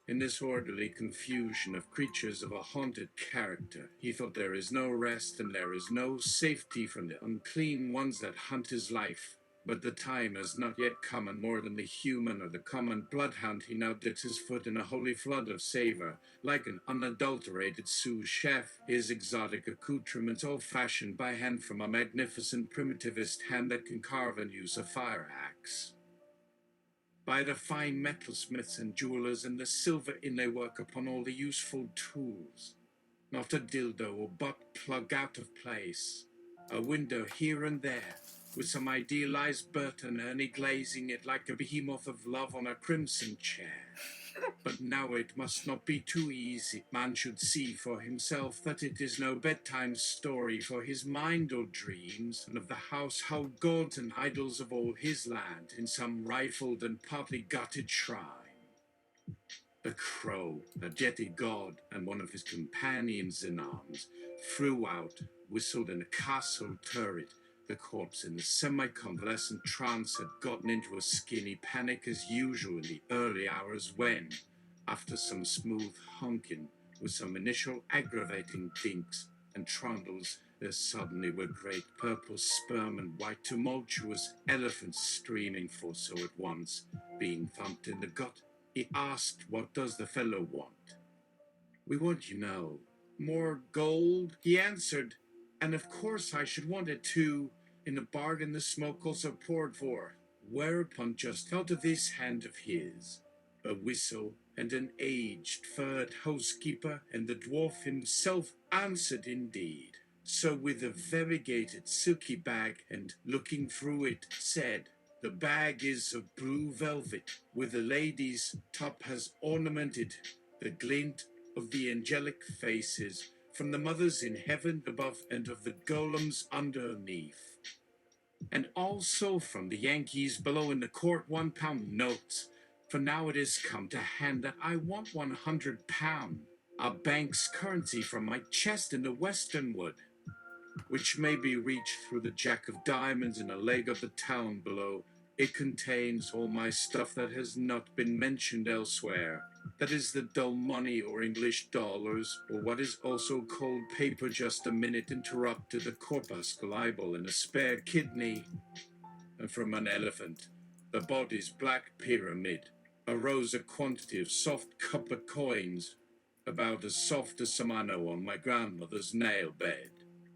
Speaker 2: In this orderly confusion of creatures of a haunted character, he thought there is no rest and there is no safety from the unclean ones that hunt his life. But the time has not yet come, and more than the human or the common bloodhound, he now dips his foot in a holy flood of savor, like an unadulterated sous chef, his exotic accoutrements all fashioned by hand from a magnificent primitivist hand that can carve and use a fire axe. By the fine metalsmiths and jewelers and the silver inlay work upon all the useful tools. Not a dildo or butt plug out of place. A window here and there, with some idealized Bert and Ernie glazing it like a behemoth of love on a crimson chair. But now it must not be too easy. Man should see for himself that it is no bedtime story for his mind or dreams, and of the household gods and idols of all his land in some rifled and partly gutted shrine. The crow, a jetty god, and one of his companions in arms, flew out, whistled in a castle turret. The corpse in the semi-convalescent trance had gotten into a skinny panic as usual in the early hours when, after some smooth honking, with some initial aggravating dinks and trundles, there suddenly were great purple sperm and white tumultuous elephants streaming forth so at once, being thumped in the gut. He asked, "What does the fellow want?" "We want, you know, more gold," he answered, "and of course I should want it too. In the bargain the smoke also poured for." Whereupon, just out of this hand of his, a whistle and an aged furred housekeeper and the dwarf himself answered indeed. So with a variegated silky bag, and looking through it, said, "The bag is of blue velvet, with a lady's top has ornamented the glint of the angelic faces from the mothers in heaven above and of the golems underneath." And also from the Yankees below in the court £1 notes. For now it is come to hand that I want £100, a bank's currency from my chest in the western wood, which may be reached through the jack of diamonds in a leg of the town below. It contains all my stuff that has not been mentioned elsewhere. That is the dull money or English dollars, or what is also called paper. Just a minute, interrupted a corpuscle eyeball and a spare kidney. And from an elephant, the body's black pyramid, arose a quantity of soft copper coins, about as soft as some I know on my grandmother's nail bed.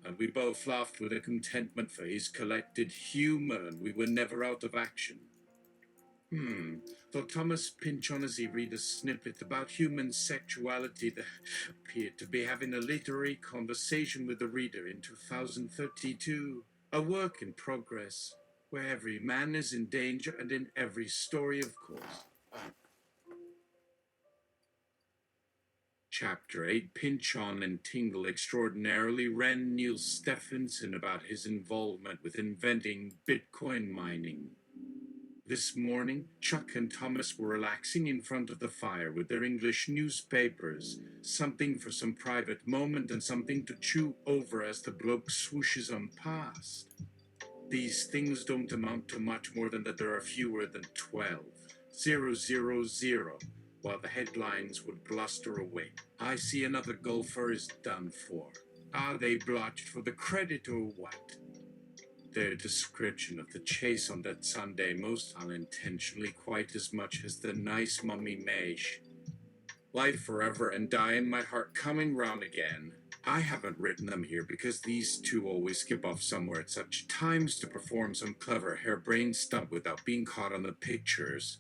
Speaker 2: And we both laughed with a contentment for his collected humour, and we were never out of action. Thought Thomas Pynchon as he read a snippet about human sexuality that appeared to be having a literary conversation with the reader in 2032, a work in progress, where every man is in danger and in every story, of course. Chapter 8, Pynchon and Tingle extraordinarily ran Neil Stephenson about his involvement with inventing Bitcoin mining. This morning, Chuck and Thomas were relaxing in front of the fire with their English newspapers, something for some private moment and something to chew over as the bloke swooshes on past. These things don't amount to much more than that there are fewer than 12. 000, while the headlines would bluster away. I see another golfer is done for. Are they blotched for the credit or what? Their description of the chase on that Sunday most unintentionally quite as much as the nice mummy mesh. Life forever and die in my heart coming round again. I haven't written them here because these two always skip off somewhere at such times to perform some clever harebrained stunt without being caught on the pictures.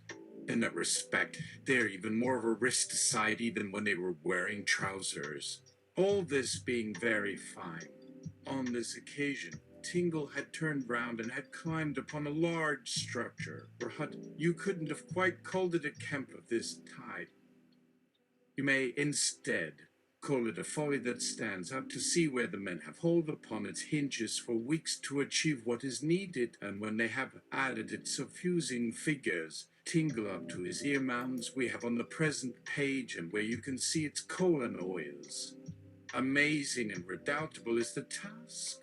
Speaker 2: In that respect, they're even more of a risk to society than when they were wearing trousers. All this being very fine. On this occasion, Tingle had turned round and had climbed upon a large structure, or hut. You couldn't have quite called it a camp of this tide. You may instead call it a folly that stands out to see where the men have hold upon its hinges for weeks to achieve what is needed, and when they have added its suffusing figures, Tingle up to his ear mounds we have on the present page, and where you can see its colon oils. Amazing and redoubtable is the task.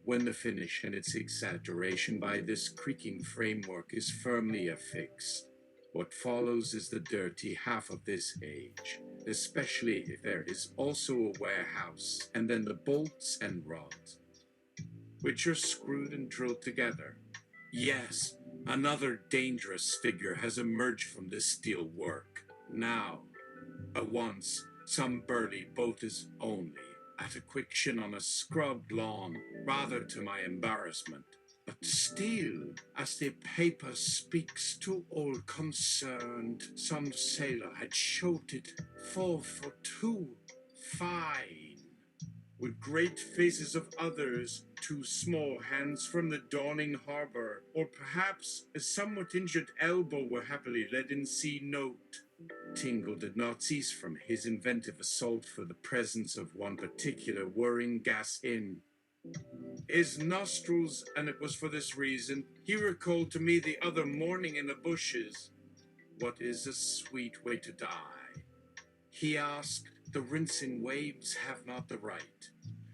Speaker 2: When the finish and its exaggeration by this creaking framework is firmly affixed, what follows is the dirty half of this age, especially if there is also a warehouse, and then the bolts and rods, which are screwed and drilled together. Yes, another dangerous figure has emerged from this steel work. Now, at once, some burly boat is only at a quick shin on a scrubbed lawn, rather to my embarrassment. But still, as the paper speaks to all concerned, some sailor had showed it 4 for 2, fine, with great faces of others, 2 small hands from the dawning harbor, or perhaps a somewhat injured elbow were happily let in C note. Tingle did not cease from his inventive assault for the presence of one particular whirring gas in his nostrils, and it was for this reason he recalled to me the other morning in the bushes, "What is a sweet way to die?" he asked. "The rinsing waves have not the right."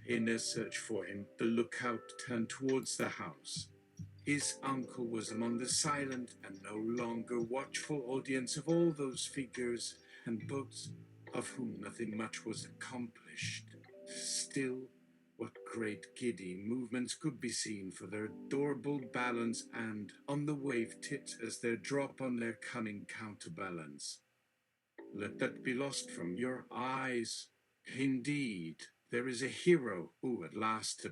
Speaker 2: In their search for him, the lookout turned towards the house. His uncle was among the silent and no longer watchful audience of all those figures and boats of whom nothing much was accomplished. Still, what great giddy movements could be seen for their adorable balance and on the wave tips as their drop on their cunning counterbalance. Let that be lost from your eyes. Indeed, there is a hero who, at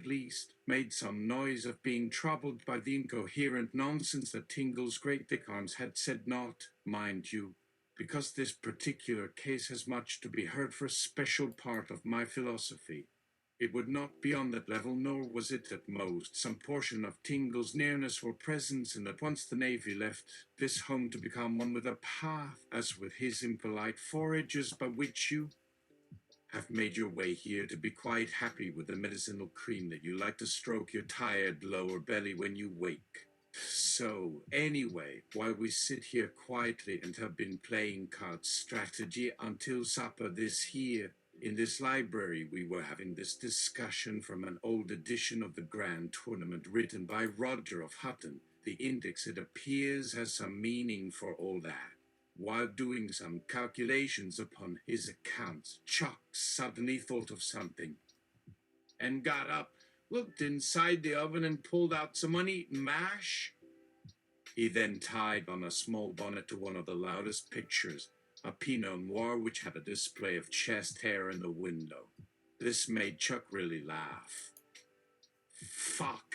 Speaker 2: least, made some noise of being troubled by the incoherent nonsense that Tingle's great thick arms had said, not, mind you, because this particular case has much to be heard for a special part of my philosophy. It would not be on that level, nor was it at most some portion of Tingle's nearness or presence, and at once the Navy left this home to become one with a path, as with his impolite forages by which you have made your way here to be quite happy with the medicinal cream that you like to stroke your tired lower belly when you wake. So, anyway, while we sit here quietly and have been playing card strategy until supper in this library, we were having this discussion from an old edition of the Grand Tournament written by Roger of Hutton. The index, it appears, has some meaning for all that. While doing some calculations upon his accounts, Chuck suddenly thought of something and got up, looked inside the oven, and pulled out some uneaten mash. He then tied on a small bonnet to one of the loudest pictures, a Pinot Noir which had a display of chest hair in the window. This made Chuck really laugh. "Fuck,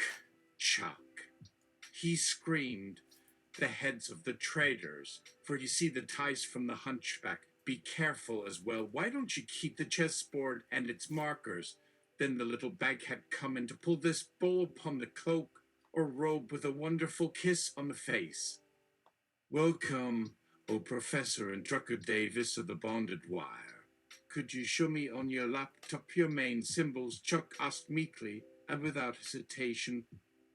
Speaker 2: Chuck," he screamed. "The heads of the traitors, for you see the ties from the hunchback. Be careful as well. Why don't you keep the chessboard and its markers?" Then the little bag had come in to pull this bow upon the cloak or robe with a wonderful kiss on the face. "Welcome, O Professor and Drucker Davis of the Bonded Wire. Could you show me on your laptop your main symbols?" Chuck asked meekly, and without hesitation,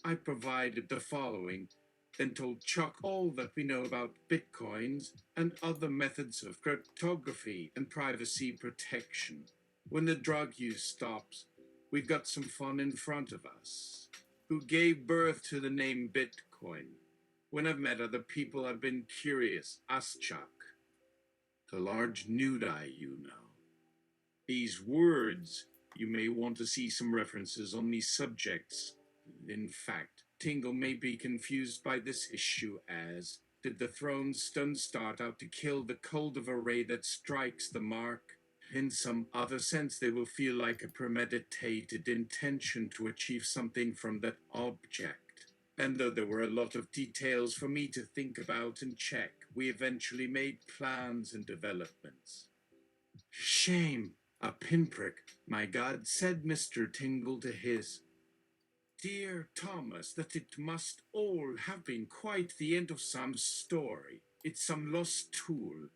Speaker 2: I provided the following, then told Chuck all that we know about bitcoins and other methods of cryptography and privacy protection. When the drug use stops, we've got some fun in front of us. Who gave birth to the name Bitcoin? When I've met other people, I've been curious, asked Chuck. The large nude eye, you know. These words, you may want to see some references on these subjects. In fact, Tingle may be confused by this issue as, did the thrown stone start out to kill the cold of a ray that strikes the mark? In some other sense, they will feel like a premeditated intention to achieve something from that object. And though there were a lot of details for me to think about and check, we eventually made plans and developments. "Shame, a pinprick, my God," said Mr. Tingle to his. "Dear Thomas, that it must all have been quite the end of some story. It's some lost tool.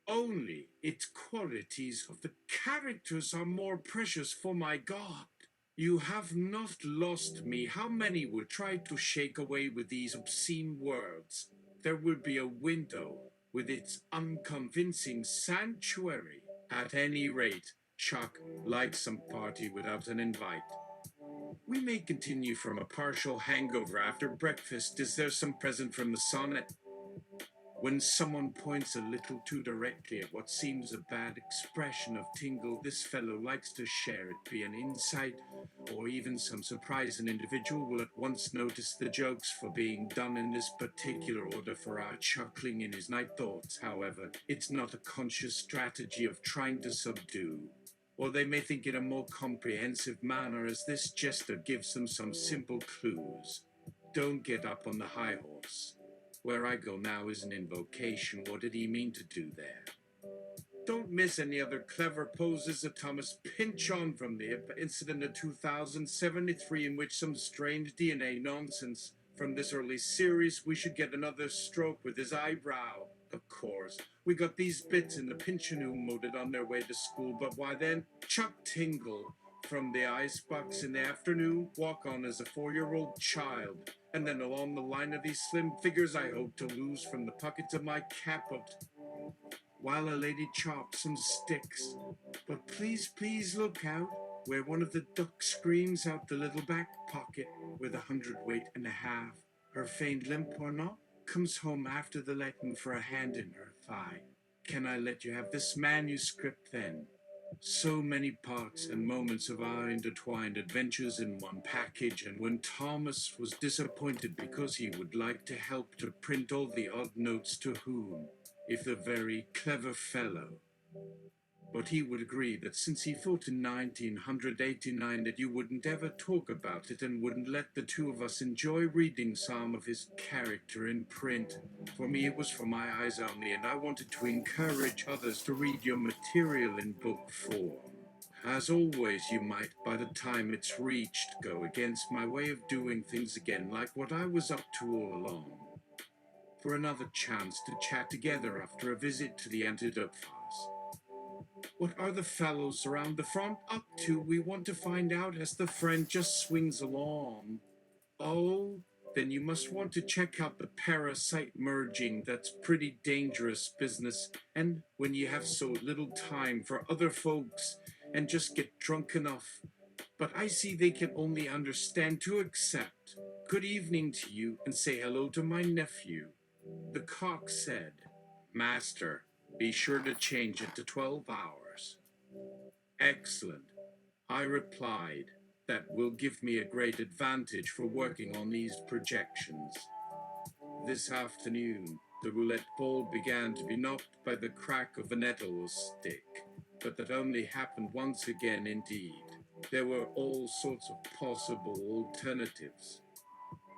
Speaker 2: Only its qualities of the characters are more precious, for my God. You have not lost me. How many will try to shake away with these obscene words? There will be a window with its unconvincing sanctuary. At any rate, Chuck likes some party without an invite. We may continue from a partial hangover after breakfast. Is there some present from the sonnet? When someone points a little too directly at what seems a bad expression of Tingle, this fellow likes to share it, be an insight, or even some surprise. An individual will at once notice the jokes for being done in this particular order for our chuckling in his night thoughts. However, it's not a conscious strategy of trying to subdue. Or they may think in a more comprehensive manner, as this jester gives them some simple clues. Don't get up on the high horse. Where I go now is an invocation. What did he mean to do there? Don't miss any other clever poses of Thomas Pynchon from the incident of 2073, in which some strange DNA nonsense from this early series. We should get another stroke with his eyebrow. Of course, we got these bits in the Pynchon who motored on their way to school, but why then? Chuck Tingle from the icebox in the afternoon, walk on as a 4-year-old child, and then along the line of these slim figures I hope to lose from the pockets of my caput, while a lady chops some sticks. But please look out, where one of the ducks screams out the little back pocket with 100 weight and a half. Her feigned limp or not, comes home after the letting for a hand in her thigh. Can I let you have this manuscript then? So many parts and moments of our intertwined adventures in one package, and when Thomas was disappointed because he would like to help to print all the odd notes to whom, if the very clever fellow. But he would agree that since he thought in 1989 that you wouldn't ever talk about it and wouldn't let the two of us enjoy reading some of his character in print. For me, it was for my eyes only, and I wanted to encourage others to read your material in book form. As always, you might, by the time it's reached, go against my way of doing things again, like what I was up to all along. For another chance to chat together after a visit to the Antidote Files. What are the fellows around the front up to? We want to find out as the friend just swings along. Oh, then you must want to check out the parasite merging. That's pretty dangerous business. And when you have so little time for other folks and just get drunk enough. But I see they can only understand to accept. Good evening to you, and say hello to my nephew. The cock said, Master, be sure to change it to 12 hours. Excellent, I replied. That will give me a great advantage for working on these projections. This afternoon, the roulette ball began to be knocked by the crack of a nettle stick, but that only happened once again indeed. There were all sorts of possible alternatives,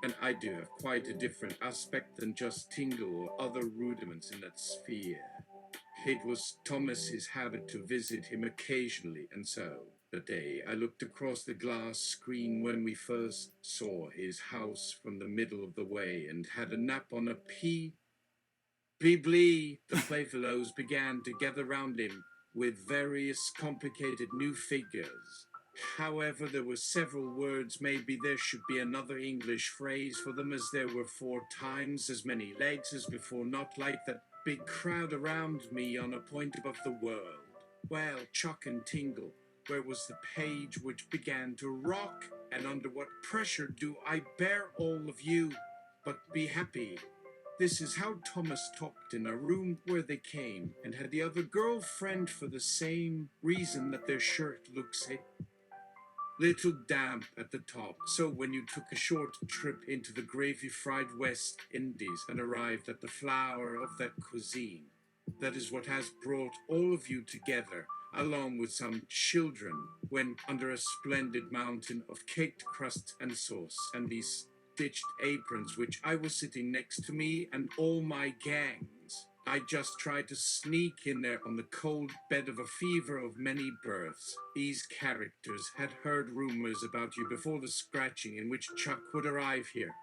Speaker 2: and I do have quite a different aspect than just tingle or other rudiments in that sphere. It was Thomas's habit to visit him occasionally, and so, the day I looked across the glass screen when we first saw his house from the middle of the way and had a nap on a Blee, the playfellows began to gather round him with various complicated new figures. However, there were several words. Maybe there should be another English phrase for them, as there were 4 times as many legs as before, not like that big crowd around me on a point above the world. Well, Chuck and Tingle, where was the page which began to rock, and under what pressure do I bear all of you? But be happy. This is how Thomas talked in a room where they came, and had the other girlfriend for the same reason that their shirt looks a little damp at the top. So when you took a short trip into the gravy-fried West Indies and arrived at the flower of that cuisine, that is what has brought all of you together, along with some children, when under a splendid mountain of caked crust and sauce, and these stitched aprons which I was sitting next to me and all my gangs. I just tried to sneak in there on the cold bed of a fever of many births. These characters had heard rumors about you before the scratching in which Chuck would arrive here.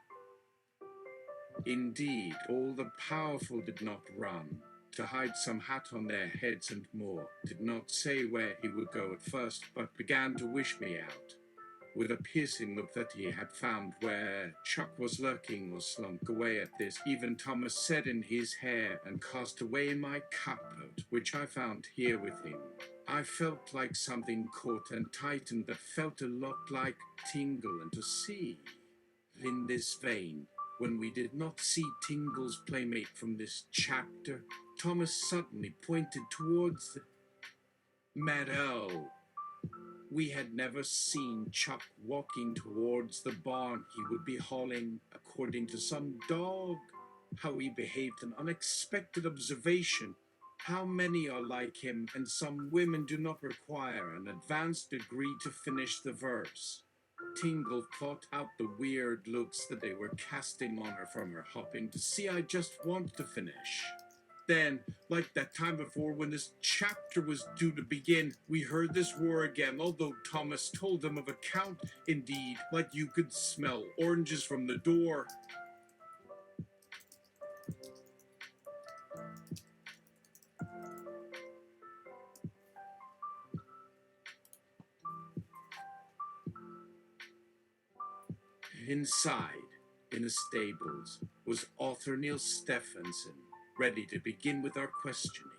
Speaker 2: Indeed, all the powerful did not run to hide some hat on their heads and more, did not say where he would go at first, but began to wish me out, with a piercing look that he had found where Chuck was lurking or slunk away. At this, even Thomas said in his hair and cast away my cupboard, which I found here with him. I felt like something caught and tightened that felt a lot like Tingle, and to see. In this vein, when we did not see Tingle's playmate from this chapter, Thomas suddenly pointed towards the meadow. We had never seen Chuck walking towards the barn. He would be hauling, according to some dog. How he behaved, an unexpected observation. How many are like him, and some women do not require an advanced degree to finish the verse. Tingle thought out the weird looks that they were casting on her from her hopping to see I just wanted to finish. Then, like that time before when this chapter was due to begin, we heard this roar again, although Thomas told them of a count. Indeed, like you could smell oranges from the door. Inside, in the stables, was author Neil Stephenson, ready to begin with our questioning.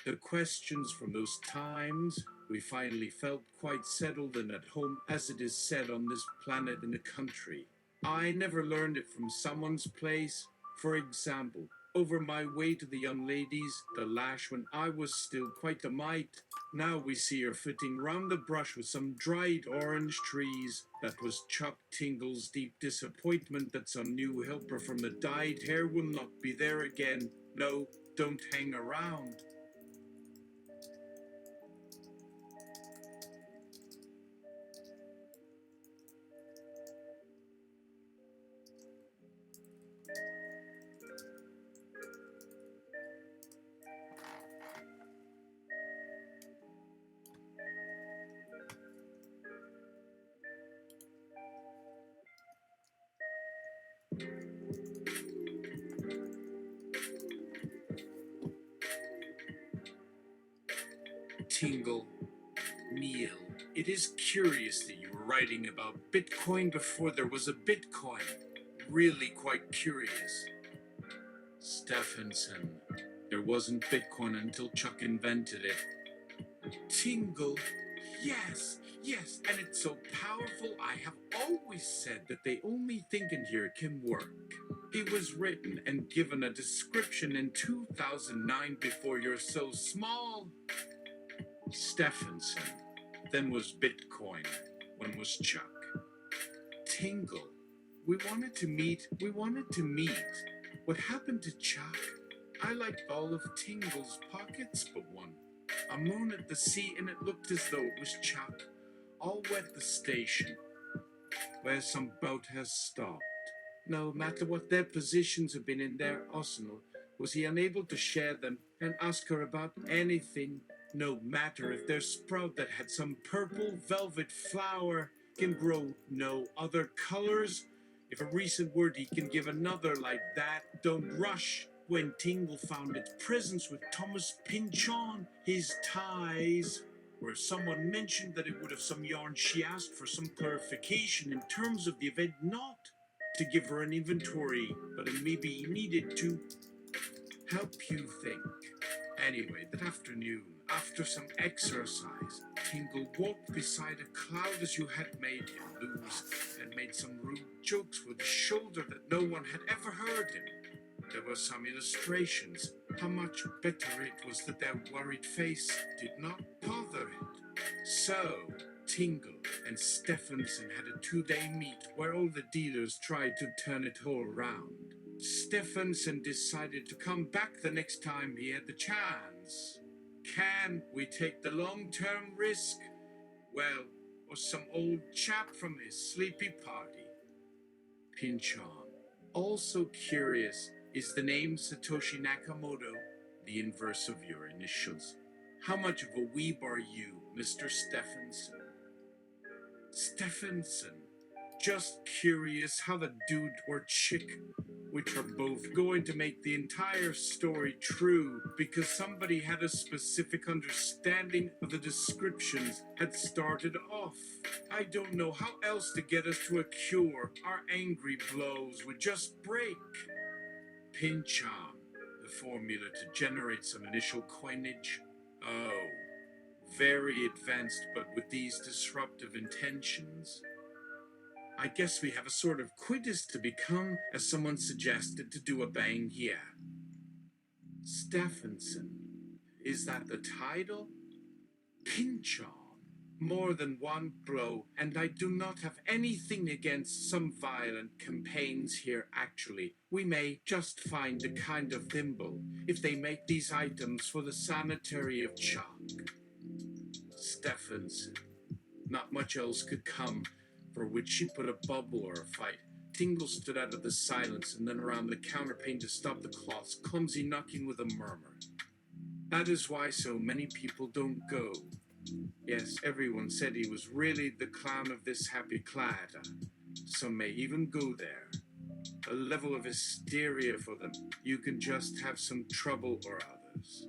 Speaker 2: The questions from those times, we finally felt quite settled and at home, as it is said on this planet in the country. I never learned it from someone's place. For example, over my way to the young ladies, the lash when I was still quite a mite. Now we see her flitting round the brush with some dried orange trees. That was Chuck Tingle's deep disappointment that some new helper from the dyed hair will not be there again. No, don't hang around. Tingle. Neil, it is curious that you were writing about Bitcoin before there was a Bitcoin. Really quite curious. Stephenson, there wasn't Bitcoin until Chuck invented it. Tingle, yes, and it's so powerful. I have always said that the only thinking here can work. It was written and given a description in 2009 before you're so small. Stephenson, then was Bitcoin, when was Chuck. Tingle, we wanted to meet. What happened to Chuck? I liked all of Tingle's pockets but one. A moon at the sea, and it looked as though it was Chuck. All wet the station, where some boat has stopped. No matter what their positions have been in their arsenal, was he unable to share them and ask her about anything? No matter if their sprout that had some purple velvet flower can grow no other colors. If a recent word he can give another like that, don't rush. When Tingle found its presence with Thomas Pynchon, his ties, where someone mentioned that it would have some yarn, she asked for some clarification in terms of the event, not to give her an inventory, but it maybe needed to help you think. Anyway, that afternoon, after some exercise, Tingle walked beside a cloud as you had made him lose, and made some rude jokes with a shoulder that no one had ever heard him. There were some illustrations. How much better it was that their worried face did not bother it. So, Tingle and Stephenson had a 2-day meet where all the dealers tried to turn it all around. Stephenson decided to come back the next time he had the chance. Can we take the long-term risk? Well, or some old chap from his sleepy party. Pynchon. Also curious, is the name Satoshi Nakamoto the inverse of your initials? How much of a weeb are you, Mr. Stephenson? Stephenson. Just curious how the dude or chick, which are both going to make the entire story true because somebody had a specific understanding of the descriptions had started off. I don't know how else to get us to a cure. Our angry blows would just break. Pynchon, the formula to generate some initial coinage. Oh, very advanced, but with these disruptive intentions. I guess we have a sort of quiz to become, as someone suggested, to do a bang here. Stephenson, is that the title? Pynchon, more than one blow, and I do not have anything against some violent campaigns here actually. We may just find a kind of thimble if they make these items for the sanitary of Chuck. Stephenson, not much else could come, for which she put a bubble or a fight. Tingle stood out of the silence and then around the counterpane to stop the cloth's clumsy knocking with a murmur. That is why so many people don't go. Yes, everyone said he was really the clown of this happy clatter. Some may even go there. A level of hysteria for them. You can just have some trouble or others.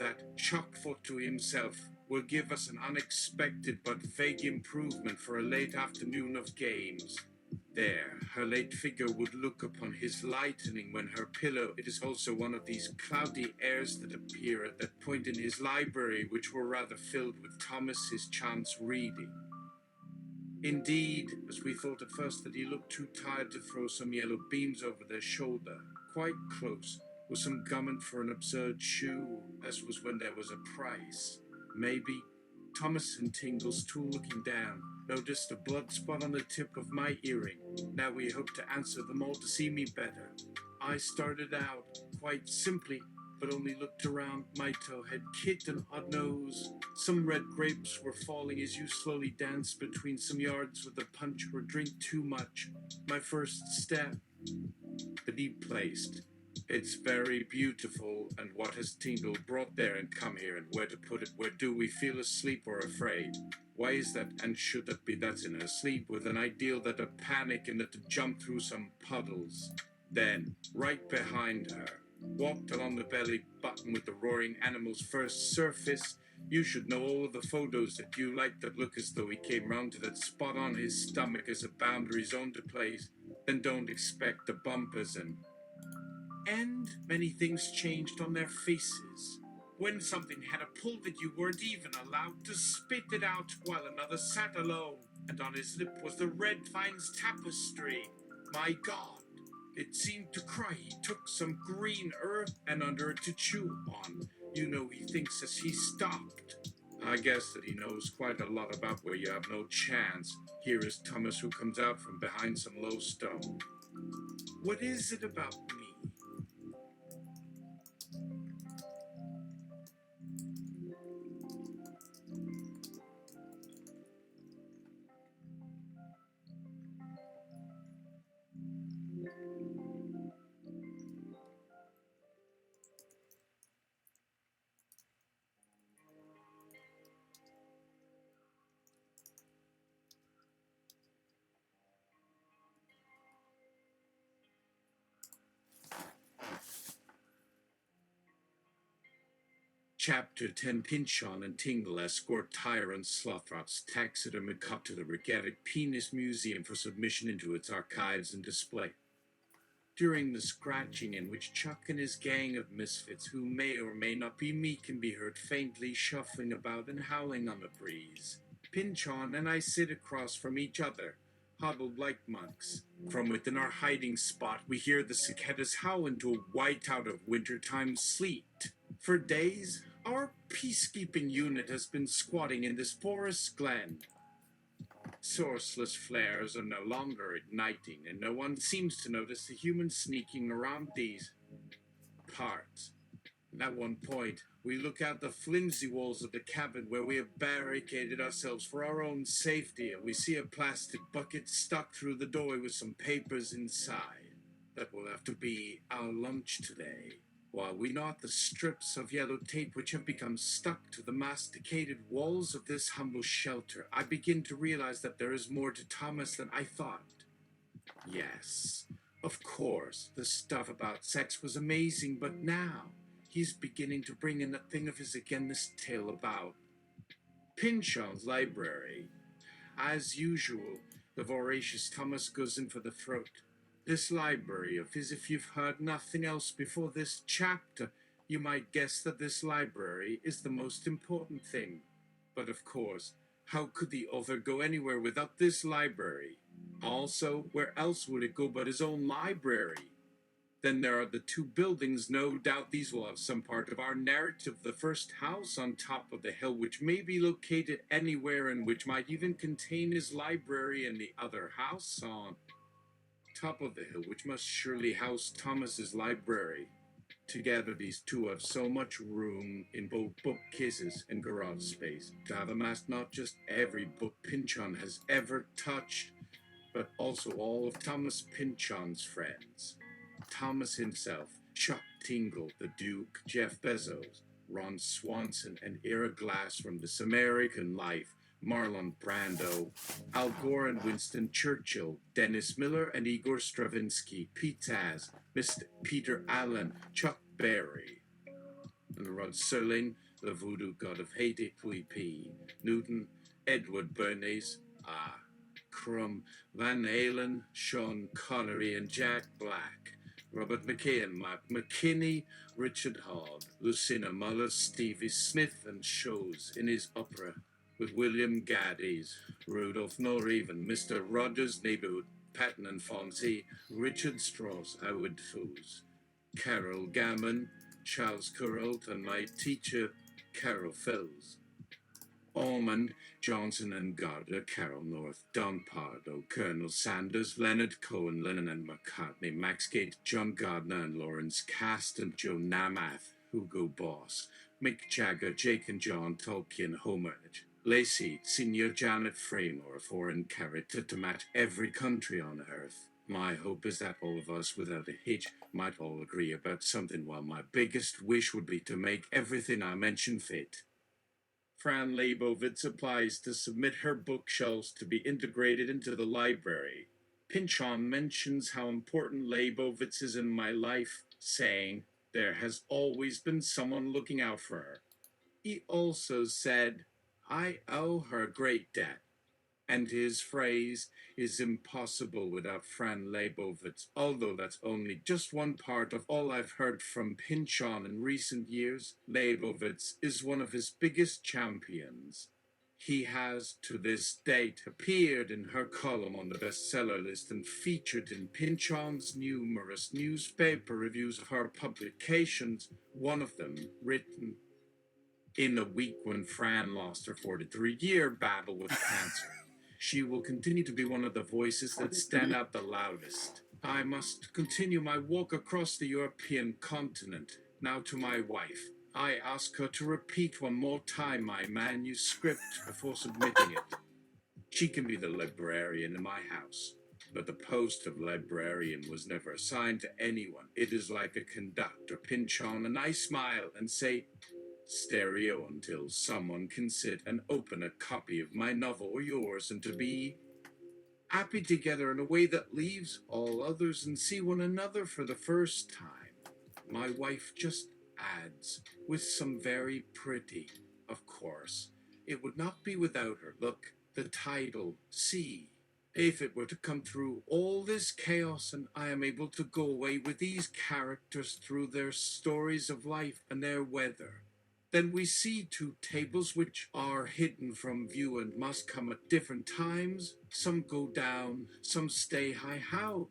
Speaker 2: That Chuck thought to himself, will give us an unexpected but vague improvement for a late afternoon of games. There, her late figure would look upon his lightening when her pillow. It is also one of these cloudy airs that appear at that point in his library, which were rather filled with Thomas's chance reading. Indeed, as we thought at first that he looked too tired to throw some yellow beams over their shoulder, quite close was some gumming for an absurd shoe, as was when there was a price. Maybe. Thomas and Tingle stood looking down, noticed a blood spot on the tip of my earring. Now we hope to answer them all to see me better. I started out, quite simply, but only looked around. My toe had kicked an odd nose. Some red grapes were falling as you slowly danced between some yards with a punch or drink too much. My first step, the deep placed. It's very beautiful, and what has Tingle brought there and come here, and where to put it? Where do we feel asleep or afraid? Why is that, and should that be? That's in her sleep, with an ideal that a panic and that to jump through some puddles. Then, right behind her, walked along the belly button with the roaring animal's first surface, You should know all the photos that you like that look as though he came round to that spot on his stomach as a boundary zone to place. Then don't expect the bumpers and many things changed on their faces. When something had a pull that you weren't even allowed to spit it out while another sat alone, and on his lip was the red vines tapestry. My God, it seemed to cry he took some green earth and under it to chew on. You know he thinks as he stopped. I guess that he knows quite a lot about where you have no chance. Here is Thomas who comes out from behind some low stone. What is it about me? Chapter 10 Pinchon and Tingle escort tyrant Slothrop's taxidermy cup to the Regatic Penis Museum for submission into its archives and display. During the scratching in which Chuck and his gang of misfits, who may or may not be me, can be heard faintly shuffling about and howling on the breeze, Pinchon and I sit across from each other, huddled like monks. From within our hiding spot, we hear the cicadas howl into a whiteout of wintertime sleet. For days, our peacekeeping unit has been squatting in this forest glen. Sourceless flares are no longer igniting, and no one seems to notice the humans sneaking around these parts. At one point, we look out the flimsy walls of the cabin where we have barricaded ourselves for our own safety, and we see a plastic bucket stuck through the doorway with some papers inside. That will have to be our lunch today. While we knot the strips of yellow tape which have become stuck to the masticated walls of this humble shelter, I begin to realize that there is more to Thomas than I thought. Yes, of course, the stuff about sex was amazing, but now he's beginning to bring in a thing of his again, this tale about Pinchon's library. As usual, the voracious Thomas goes in for the throat. This library of his, if you've heard nothing else before this chapter, you might guess that this library is the most important thing. But of course, how could the author go anywhere without this library? Also, where else would it go but his own library? Then there are the two buildings. No doubt these will have some part of our narrative. The first house on top of the hill, which may be located anywhere and which might even contain his library, and the other house on top of the hill, which must surely house Thomas's library. Together, these two have so much room in both bookcases and garage space to have amassed not just every book Pinchon has ever touched, but also all of Thomas Pinchon's friends. Thomas himself, Chuck Tingle, the Duke, Jeff Bezos, Ron Swanson, and Ira Glass from This American Life, Marlon Brando, Al Gore and Winston Churchill, Dennis Miller and Igor Stravinsky, Pete Taz, Mr. Peter Allen, Chuck Berry, and Rod Serling, the voodoo god of Haiti, P. Newton, Edward Bernays, Crumb, Van Halen, Sean Connery, and Jack Black, Robert McKay and Mark McKinney, Richard Hogg, Lucina Muller, Stevie Smith, and shows in his opera with William Gaddes, Rudolph Norreven, Mr. Rogers' Neighborhood, Patton and Fonzie, Richard Strauss, Howard Foos, Carol Gammon, Charles Kuralt, and my teacher, Carol Fells. Almond, Johnson and Gardner, Carol North, Don Pardo, Colonel Sanders, Leonard Cohen, Lennon and McCartney, Max Gates, John Gardner and Lawrence Kasdan, Joe Namath, Hugo Boss, Mick Jagger, Jake and John Tolkien, Homer, Lacey, Senior Janet Framer, a foreign character to match every country on earth. My hope is that all of us, without a hitch, might all agree about something, while my biggest wish would be to make everything I mention fit. Fran Leibovitz applies to submit her bookshelves to be integrated into the library. Pinchon mentions how important Leibovitz is in my life, saying, "There has always been someone looking out for her." He also said, I owe her a great debt. And his phrase is impossible without Fran Leibovitz, although that's only just one part of all I've heard from Pynchon in recent years. Leibovitz is one of his biggest champions. He has, to this date, appeared in her column on the bestseller list and featured in Pynchon's numerous newspaper reviews of her publications, one of them written in a week when Fran lost her 43-year battle with cancer. She will continue to be one of the voices that stand out the loudest. I must continue my walk across the European continent. Now to my wife. I ask her to repeat one more time my manuscript before submitting it. She can be the librarian in my house, but the post of librarian was never assigned to anyone. It is like a conductor pinch on, and I smile and say, stereo, until someone can sit and open a copy of my novel or yours and to be happy together in a way that leaves all others and see one another for the first time. My wife just adds, with some very pretty, of course. It would not be without her. Look, the title, See. If it were to come through all this chaos and I am able to go away with these characters through their stories of life and their weather, then we see two tables which are hidden from view and must come at different times. Some go down, some stay high. How?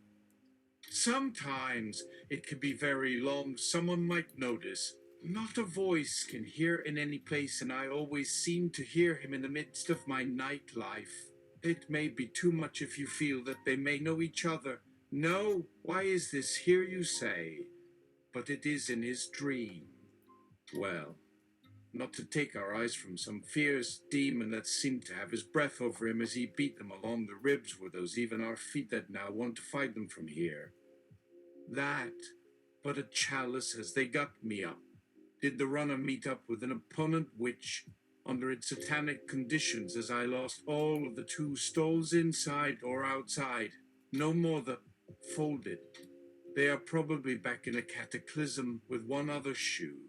Speaker 2: Sometimes it can be very long. Someone might notice. Not a voice can hear in any place, and I always seem to hear him in the midst of my nightlife. It may be too much if you feel that they may know each other. No, why is this here, you say? But it is in his dream. Well, not to take our eyes from some fierce demon that seemed to have his breath over him as he beat them along the ribs were those even our feet that now want to fight them from here. That, but a chalice as they got me up. Did the runner meet up with an opponent which, under its satanic conditions, as I lost all of the two stalls inside or outside, no more the folded. They are probably back in a cataclysm with one other shoe.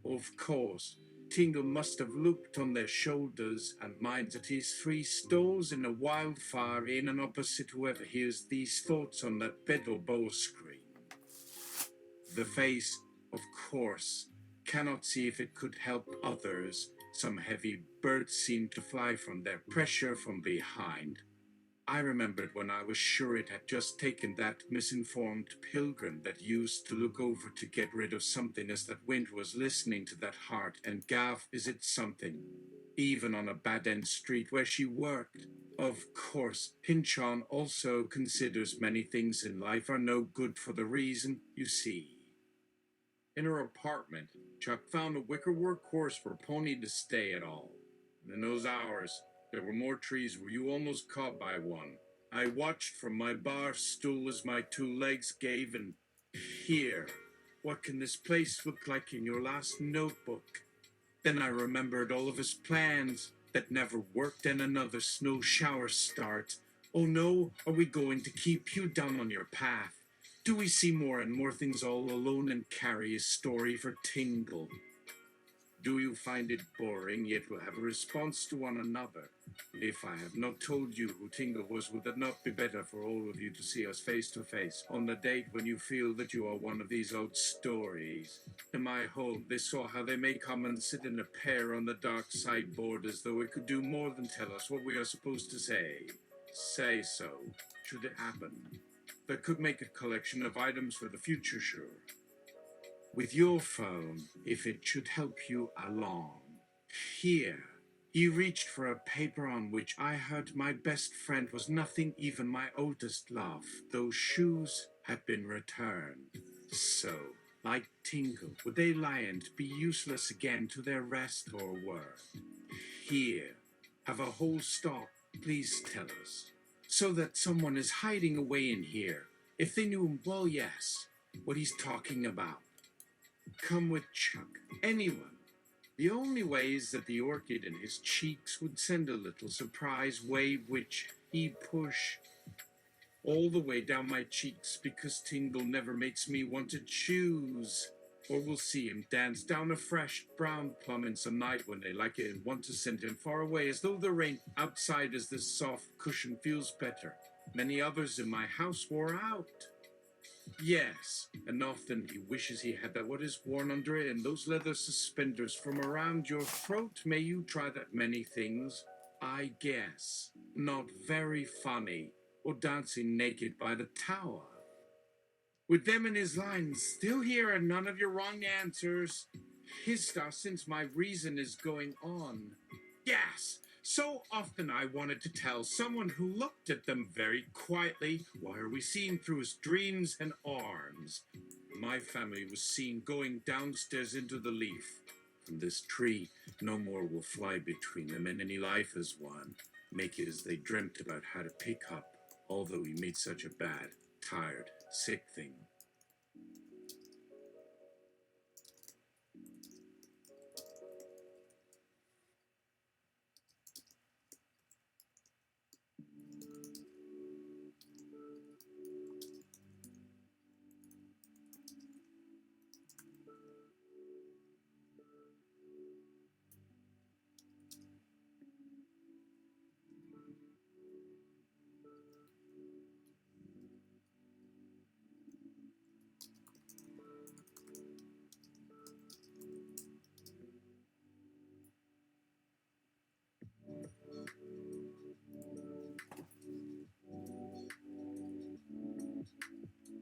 Speaker 2: Of course, Tingle must have looked on their shoulders and minds at his 3 stalls in a wildfire in and opposite whoever hears these thoughts on that bed or bow screen. The face, of course, cannot see if it could help others. Some heavy birds seemed to fly from their pressure from behind. I remembered when I was sure it had just taken that misinformed pilgrim that used to look over to get rid of something as that wind was listening to that heart and gaff, is it something? Even on a bad-end street where she worked. Of course, Pynchon also considers many things in life are no good for the reason, you see. In her apartment, Chuck found a wickerwork horse for Pony to stay at all. And in those hours, there were more trees where you almost caught by one. I watched from my bar stool as my 2 legs gave, and here, what can this place look like in your last notebook? Then I remembered all of his plans that never worked, and another snow shower starts. Oh no, are we going to keep you down on your path? Do we see more and more things all alone and carry a story for Tingle? Do you find it boring, yet will have a response to one another? If I have not told you who Tingle was, would it not be better for all of you to see us face to face on the date when you feel that you are one of these old stories? In my home, they saw how they may come and sit in a pair on the dark sideboard as though it could do more than tell us what we are supposed to say. Say so, should it happen. That could make a collection of items for the future, sure. With your phone, if it should help you along. Here, he reached for a paper on which I heard my best friend was nothing, even my oldest love. Those shoes had been returned. So, like Tingle, would they lie and be useless again to their rest, or were? Here, have a whole stock, please tell us. So that someone is hiding away in here. If they knew him, well, yes, what he's talking about. Come with Chuck, anyone. The only way is that the orchid in his cheeks would send a little surprise wave which he push all the way down my cheeks because Tingle never makes me want to choose. Or we'll see him dance down a fresh brown plum in some night when they like it and want to send him far away, as though the rain outside as this soft cushion feels better. Many others in my house wore out. Yes, and often he wishes he had that what is worn under it and those leather suspenders from around your throat. May you try that many things, I guess. Not very funny, or dancing naked by the tower. With them in his lines, still here and none of your wrong answers. His star, since my reason is going on. Yes, so often I wanted to tell someone who looked at them very quietly, why are we seen through his dreams and arms? My family was seen going downstairs into the leaf. From this tree, no more will fly between them, and any life as one. Make it as they dreamt about how to pick up, although he made such a bad, tired, sick thing.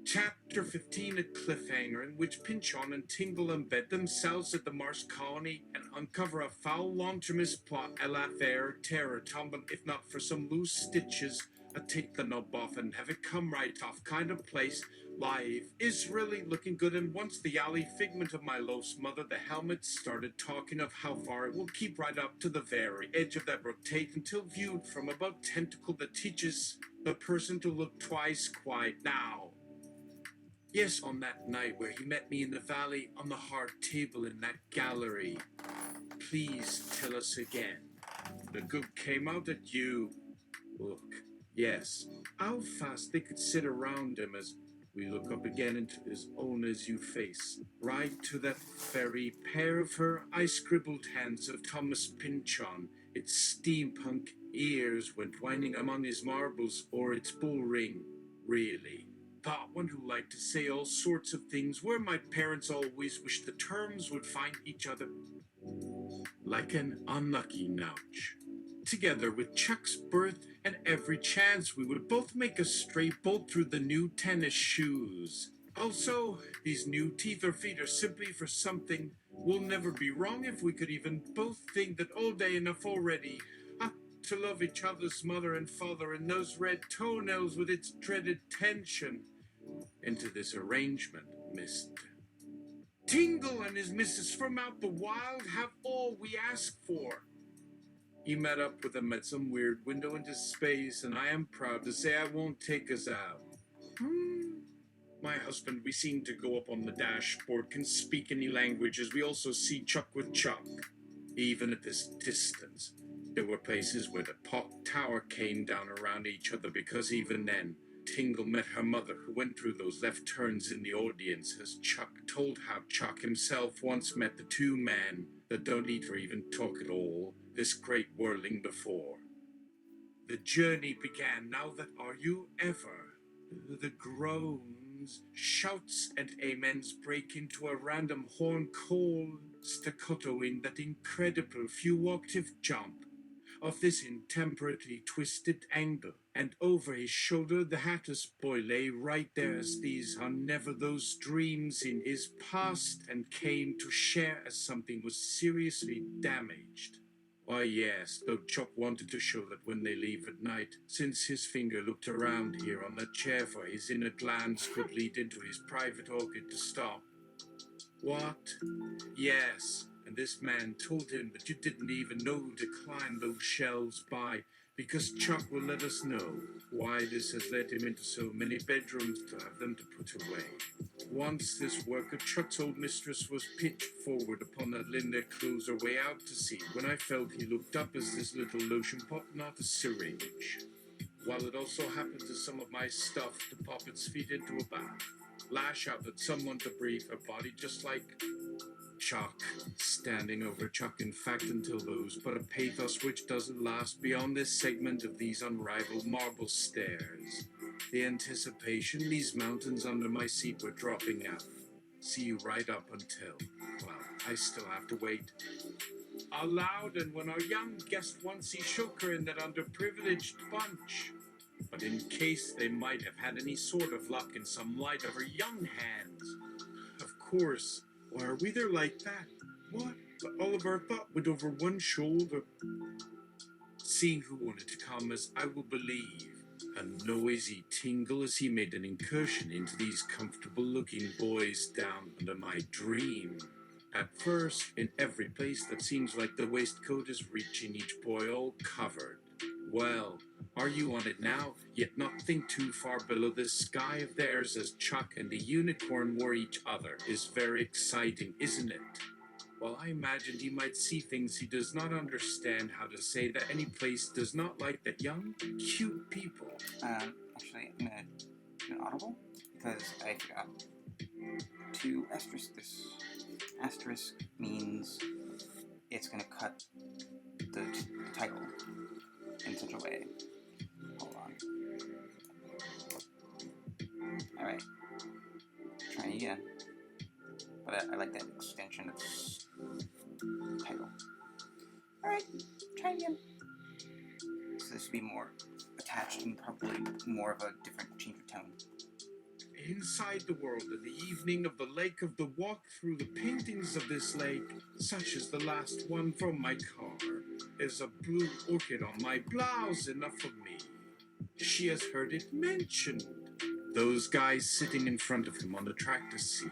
Speaker 2: Chapter 15, a cliffhanger in which Pinchon and Tingle embed themselves at the Mars colony and uncover a foul long-termist plot a la fair terror tumbling, if not for some loose stitches, a take the knob off and have it come right off kind of place. Life is really looking good, and once the alley figment of my loaf's mother, the helmet started talking of how far it will keep right up to the very edge of that rotate until viewed from above tentacle that teaches the person to look twice quite now. Yes, on that night where he met me in the valley on the hard table in that gallery. Please tell us again. The gook came out at you. Look, yes, how fast they could sit around him as we look up again into his own as you face. Right to that very pair of her I scribbled hands of Thomas Pynchon. Its steampunk ears went winding among his marbles or its bull ring. Really. Thought one who liked to say all sorts of things where my parents always wished the terms would find each other like an unlucky nouch. Together with Chuck's birth and every chance we would both make a straight bolt through the new tennis shoes. Also, these new teeth or feet are simply for something. We'll never be wrong if we could even both think that all day enough already. To love each other's mother and father and those red toenails with its dreaded tension. Into this arrangement, Mr. Tingle and his missus from out the wild have all we ask for. He met up with them at some weird window into space, and I am proud to say I won't take us out. My husband, we seem to go up on the dashboard, can speak any languages. We also see Chuck with Chuck. Even at this distance, there were places where the pot tower came down around each other, because even then, Tingle met her mother, who went through those left turns in the audience, as Chuck told how Chuck himself once met the two men that don't eat or even talk at all, this great whirling before. The journey began. Now that are you ever? The groans, shouts, and amens break into a random horn call, staccatoing that incredible few-octave jump of this intemperately twisted angle, and over his shoulder the Hatter's boy lay right there, as these are never those dreams in his past, and came to share as something was seriously damaged. Why, yes, though Chuck wanted to show that when they leave at night, since his finger looked around here on the chair for his inner glands could lead into his private orchid to stop. What? Yes, and this man told him that you didn't even know who to climb those shelves by, because Chuck will let us know why this has led him into so many bedrooms to have them to put away. Once this worker, Chuck's old mistress, was pitched forward upon that Linda clothes her way out to sea, when I felt he looked up as this little lotion pot, not a syringe. While it also happened to some of my stuff to pop its feet into a bath. lash out at someone to breathe her body, just like Chuck, standing over Chuck, in fact, until those, but a pathos which doesn't last beyond this segment of these unrivaled marble stairs. The anticipation, these mountains under my seat were dropping out. See you right up until, well, I still have to wait. Aloud, and when our young guest once he shook her in that underprivileged bunch. But in case they might have had any sort of luck in some light of her young hands. Of course, why are we there like that? What? But Oliver thought with over one shoulder. Seeing who wanted to come as I will believe, a noisy tingle as he made an incursion into these comfortable-looking boys down under my dream. At first, in every place that seems like the waistcoat is reaching each boy all covered. Well, are you on it now? Yet not think too far below this sky of theirs as Chuck and the unicorn wore each other is very exciting, isn't it? Well, I imagined he might see things he does not understand how to say that any place does not like that young, cute people.
Speaker 1: Actually, I'm gonna do an audible because I forgot to asterisk this. Asterisk means it's gonna cut the title in such a way. Hold on. Alright. Trying again. But I like that extension of title. Alright, try again. So this would be more attached and probably more of a different change of tone.
Speaker 2: Inside the world in the evening of the lake of the walk through the paintings of this lake, such as the last one from my car, is a blue orchid on my blouse enough for me. She has heard it mentioned. Those guys sitting in front of him on the tractor seat.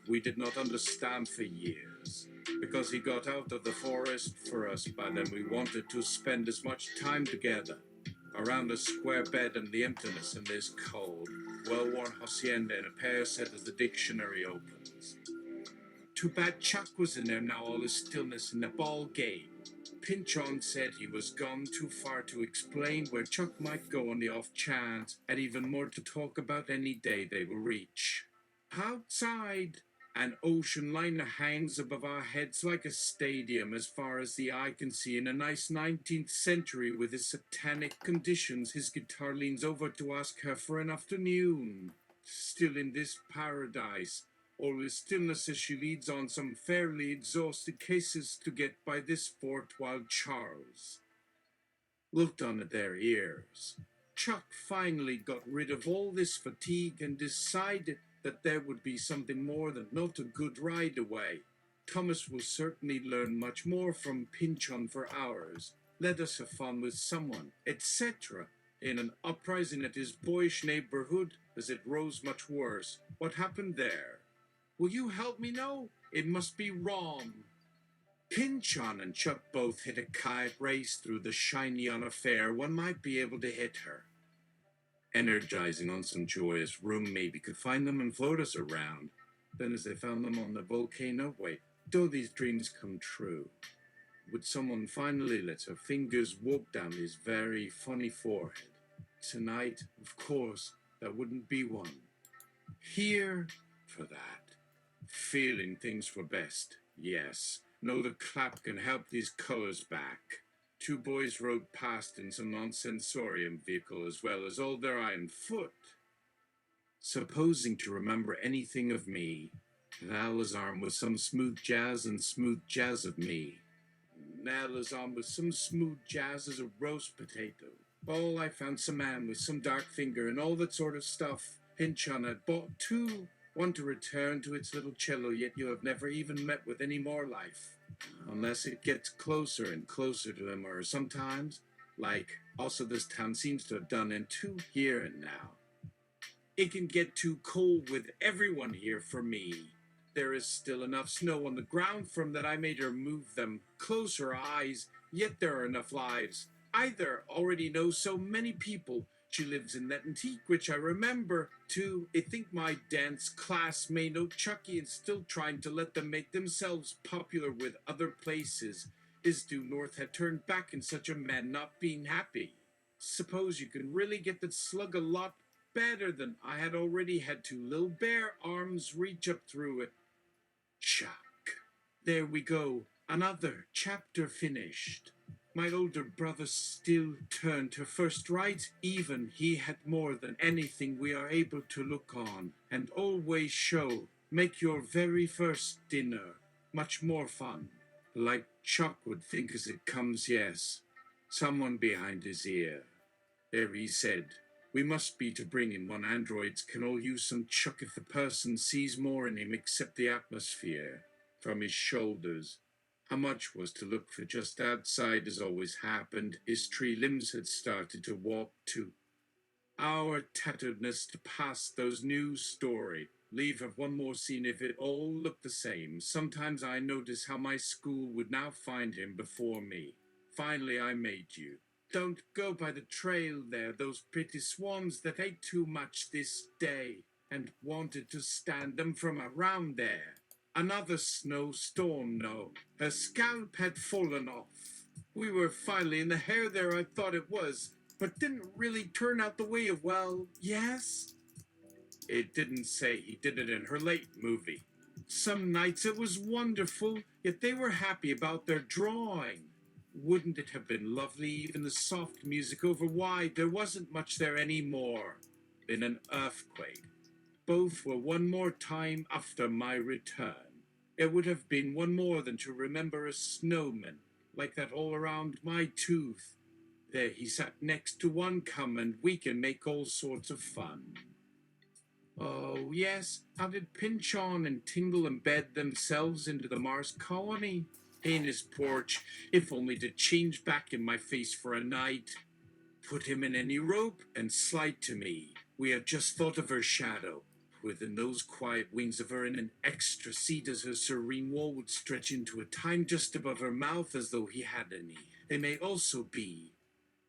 Speaker 2: We did not understand for years. Because he got out of the forest for us by then, we wanted to spend as much time together. Around a square bed and the emptiness in this cold, well-worn hacienda in a pear set as the dictionary opens. Too bad Chuck was in there now, all his stillness in the ball game. Pinchon said he was gone too far to explain where Chuck might go on the off chance, and even more to talk about any day they will reach. Outside, an ocean liner hangs above our heads like a stadium as far as the eye can see in a nice 19th century with his satanic conditions. His guitar leans over to ask her for an afternoon. Still in this paradise, all is stillness as she leads on some fairly exhausted cases to get by this fort while Charles looked on at their ears. Chuck finally got rid of all this fatigue and decided that there would be something more than not a good ride away. Thomas will certainly learn much more from Pinchon for hours. Let us have fun with someone, etc. In an uprising at his boyish neighborhood, as it rose much worse. What happened there? Will you help me know? It must be wrong. Pinchon and Chuck both hit a kite race through the shiny affair. One might be able to hit her. Energizing on some joyous room maybe could find them and float us around. Then as they found them on the volcano, wait, do these dreams come true? Would someone finally let her fingers walk down his very funny forehead? Tonight, of course, there wouldn't be one. Here for that. Feeling things were best, yes. Know the clap can help these colors back. Two boys rode past in some nonsensorium vehicle as well as all their iron foot. Supposing to remember anything of me, Nala's arm was some smooth jazz and smooth jazz of me. Nala's arm was some smooth jazz as a roast potato. All I found some man with some dark finger and all that sort of stuff. Pinchon had bought two. One to return to its little cello, yet you have never even met with any more life. Unless it gets closer and closer to them, or sometimes, like also this town seems to have done in two here and now. It can get too cold with everyone here for me. There is still enough snow on the ground from that I made her move them. Close her eyes, yet there are enough lives. Either already know so many people. She lives in that antique, which I remember, too. I think my dance class may know Chucky and still trying to let them make themselves popular with other places. Is due north had turned back in such a man not being happy. Suppose you can really get that slug a lot better than I had already had two little bare arms reach up through it. Chuck. There we go. Another chapter finished. My older brother still turned to first right, even he had more than anything we are able to look on, and always show, make your very first dinner much more fun. Like Chuck would think as it comes, yes. Someone behind his ear. There he said, we must be to bring him one androids can all use some Chuck if the person sees more in him except the atmosphere. From his shoulders. How much was to look for just outside as always happened, his tree limbs had started to walk too. Our tatteredness to pass those new story. Leave of one more scene if it all looked the same. Sometimes I notice how my school would now find him before me. Finally I made you. Don't go by the trail there, those pretty swans that ate too much this day, and wanted to stand them from around there. Another snowstorm, no. Her scalp had fallen off. We were finally in the hair there, I thought it was, but didn't really turn out the way of, well, yes? It didn't say he did it in her late movie. Some nights it was wonderful, yet they were happy about their drawing. Wouldn't it have been lovely, even the soft music over wide, there wasn't much there anymore. Been an earthquake. Both were one more time after my return. It would have been one more than to remember a snowman, like that all around my tooth. There he sat next to one come and we can make all sorts of fun. Oh, yes, how did Pinchon and Tingle embed themselves into the Mars colony? In his porch, if only to change back in my face for a night. Put him in any rope and slide to me. We have just thought of her shadow. Within those quiet wings of her in an extra seat as her serene wall would stretch into a time just above her mouth as though he had any. They may also be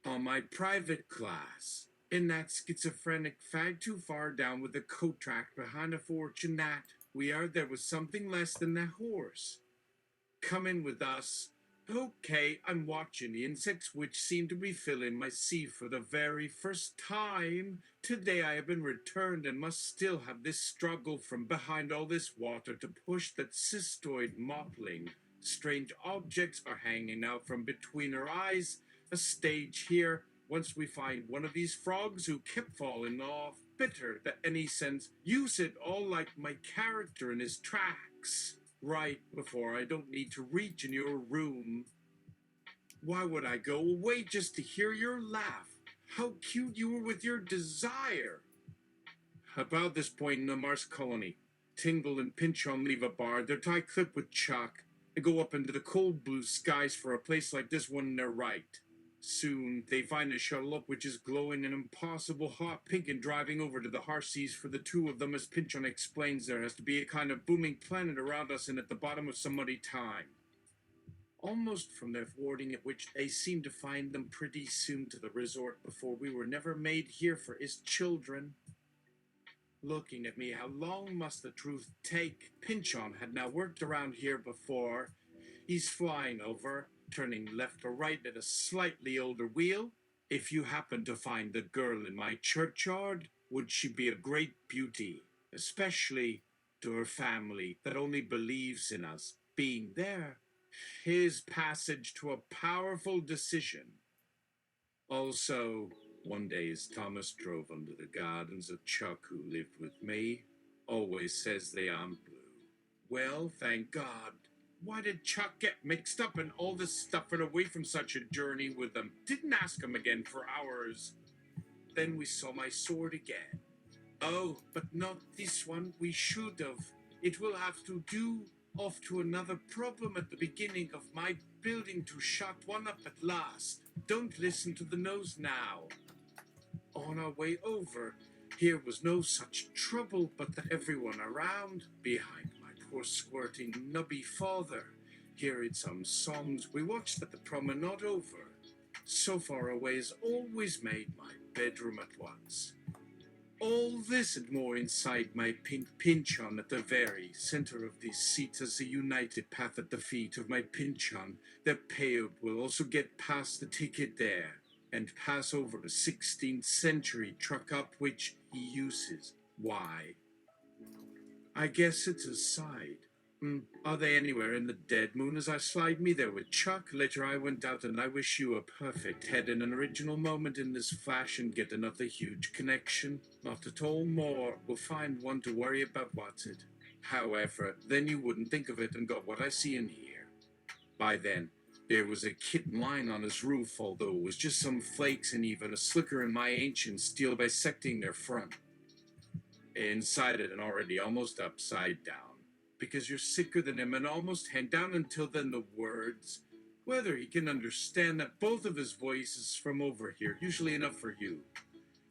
Speaker 2: on my private class. In that schizophrenic fag too far down with the coat track behind a fortune that we are there was something less than that horse. Come in with us. Okay, I'm watching the insects which seem to be filling my sea for the very first time. Today I have been returned and must still have this struggle from behind all this water to push that cystoid mottling. Strange objects are hanging out from between her eyes. A stage here. Once we find one of these frogs who kept falling off, bitter that any sense, use it all like my character in his tracks. Right before I don't need to reach in your room. Why would I go away just to hear your laugh? How cute you were with your desire. About this point in the Mars colony, Tingle and Pinchon leave a bar, their tie clipped with chalk, and go up into the cold blue skies for a place like this one in their right. Soon, they find a shuttle up which is glowing an impossible hot pink and driving over to the harsh seas for the two of them. As Pinchon explains, there has to be a kind of booming planet around us and at the bottom of some muddy time. Almost from their thwarting at which they seem to find them pretty soon to the resort before we were never made here for his children. Looking at me, how long must the truth take? Pinchon had now worked around here before. He's flying over, turning left or right at a slightly older wheel. If you happen to find the girl in my churchyard, would she be a great beauty, especially to her family that only believes in us being there. His passage to a powerful decision. Also, one day as Thomas drove under the gardens of Chuck, who lived with me, always says they aren't blue. Well, thank God. Why did Chuck get mixed up in all this stuff and away from such a journey with them? Didn't ask him again for hours. Then we saw my sword again. Oh, but not this one. We should have. It will have to do. Off to another problem at the beginning of my building to shut one up at last. Don't listen to the nose now. On our way over, here was no such trouble but that everyone around, behind my poor squirting nubby father, hearing some songs we watched at the promenade over. So far away as always made my bedroom at once. All this and more inside my pink Pinchon at the very center of these seats as a united path at the feet of my Pinchon. The payout will also get past the ticket there. and pass over a 16th century truck up which he uses. Why? I guess it's a side. Are they anywhere in the dead moon as I slide me there with Chuck? Later I went out and I wish you a perfect head in an original moment in this flash and get another huge connection. Not at all more. We'll find one to worry about what's it. However, then you wouldn't think of it and got what I see and hear. By then, there was a kitten lying on his roof, although it was just some flakes and even a slicker in my ancient steel bisecting their front. Inside it and already almost upside down. Because you're sicker than him and almost hand down until then the words. Whether he can understand that both of his voices from over here, usually enough for you.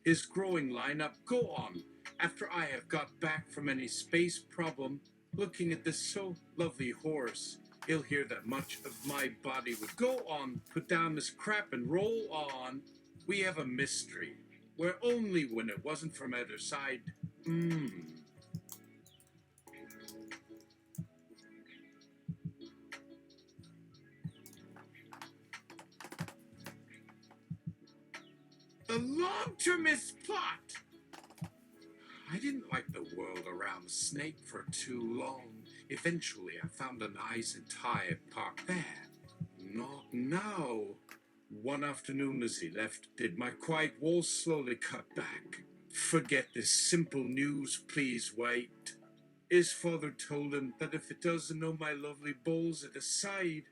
Speaker 2: His growing lineup, go on. After I have got back from any space problem, looking at this so lovely horse, he'll hear that much of my body would go on, put down this crap and roll on. We have a mystery, where only when it wasn't from either side. A long-termist plot! I didn't like the world around the snake for too long. Eventually, I found an eyes and tie and parked there. Not now. One afternoon as he left, did my quiet walls slowly cut back. Forget this simple news, please wait. His father told him that if it doesn't know my lovely bowls at the side,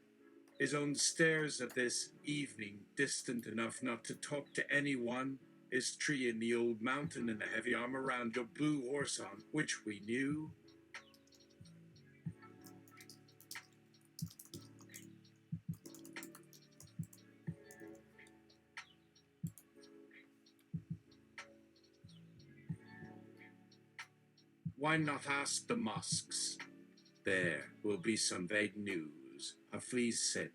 Speaker 2: his own stairs of this evening, distant enough not to talk to anyone, his tree in the old mountain and the heavy arm around your blue horse on, which we knew. Why not ask the mosques? There will be some vague news. A flea said,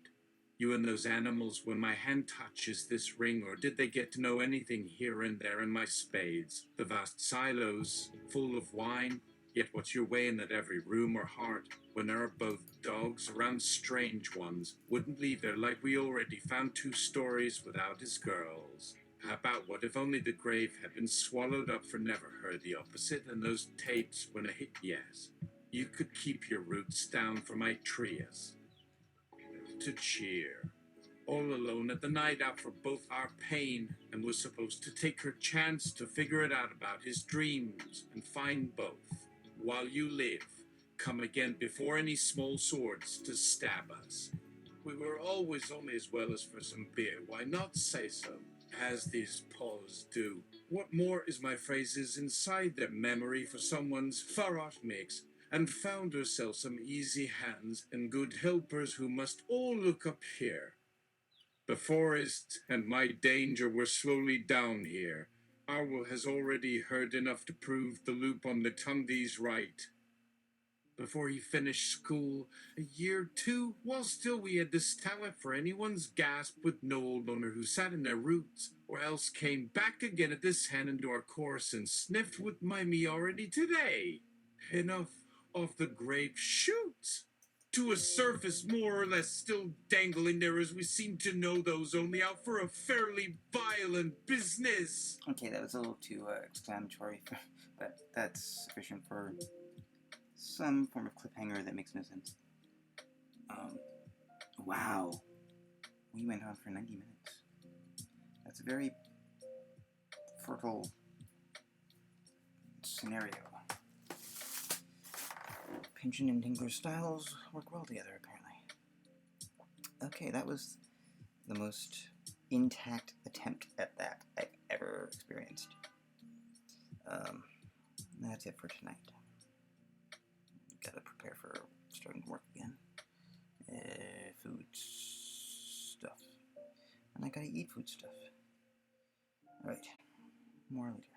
Speaker 2: you and those animals when my hand touches this ring, or did they get to know anything here and there in my spades? The vast silos, full of wine, yet what's your way in that every room or heart, when there are both dogs around strange ones, wouldn't leave there like we already found 2 stories without his girls? How about what if only the grave had been swallowed up for never heard the opposite, and those tapes when a hit yes? You could keep your roots down for my trias. To cheer. All alone at the night out for both our pain, and was supposed to take her chance to figure it out about his dreams and find both. While you live, come again before any small swords to stab us. We were always only as well as for some beer, why not say so? As these paws do. What more is my phrases inside their memory for someone's far off mix, and found herself some easy hands and good helpers who must all look up here. The forest and my danger were slowly down here. Arwell has already heard enough to prove the loop on the Tundi's right. Before he finished school, a year or 2, while still we had this talent for anyone's gasp with no old owner who sat in their roots, or else came back again at this hand into our course and sniffed with my me already today. Enough of the grape shoots to a surface more or less still dangling there as we seem to know those only out for a fairly violent business.
Speaker 1: Okay, that was a little too exclamatory, but that's sufficient for some form of cliffhanger that makes no sense. Wow. We went on for 90 minutes. That's a very fertile scenario. Pinchin and Tingler styles work well together, apparently. Okay, that was the most intact attempt at that I've ever experienced. That's it for tonight. Gotta prepare for starting to work again. Food stuff. And I gotta eat food stuff. Alright, more later.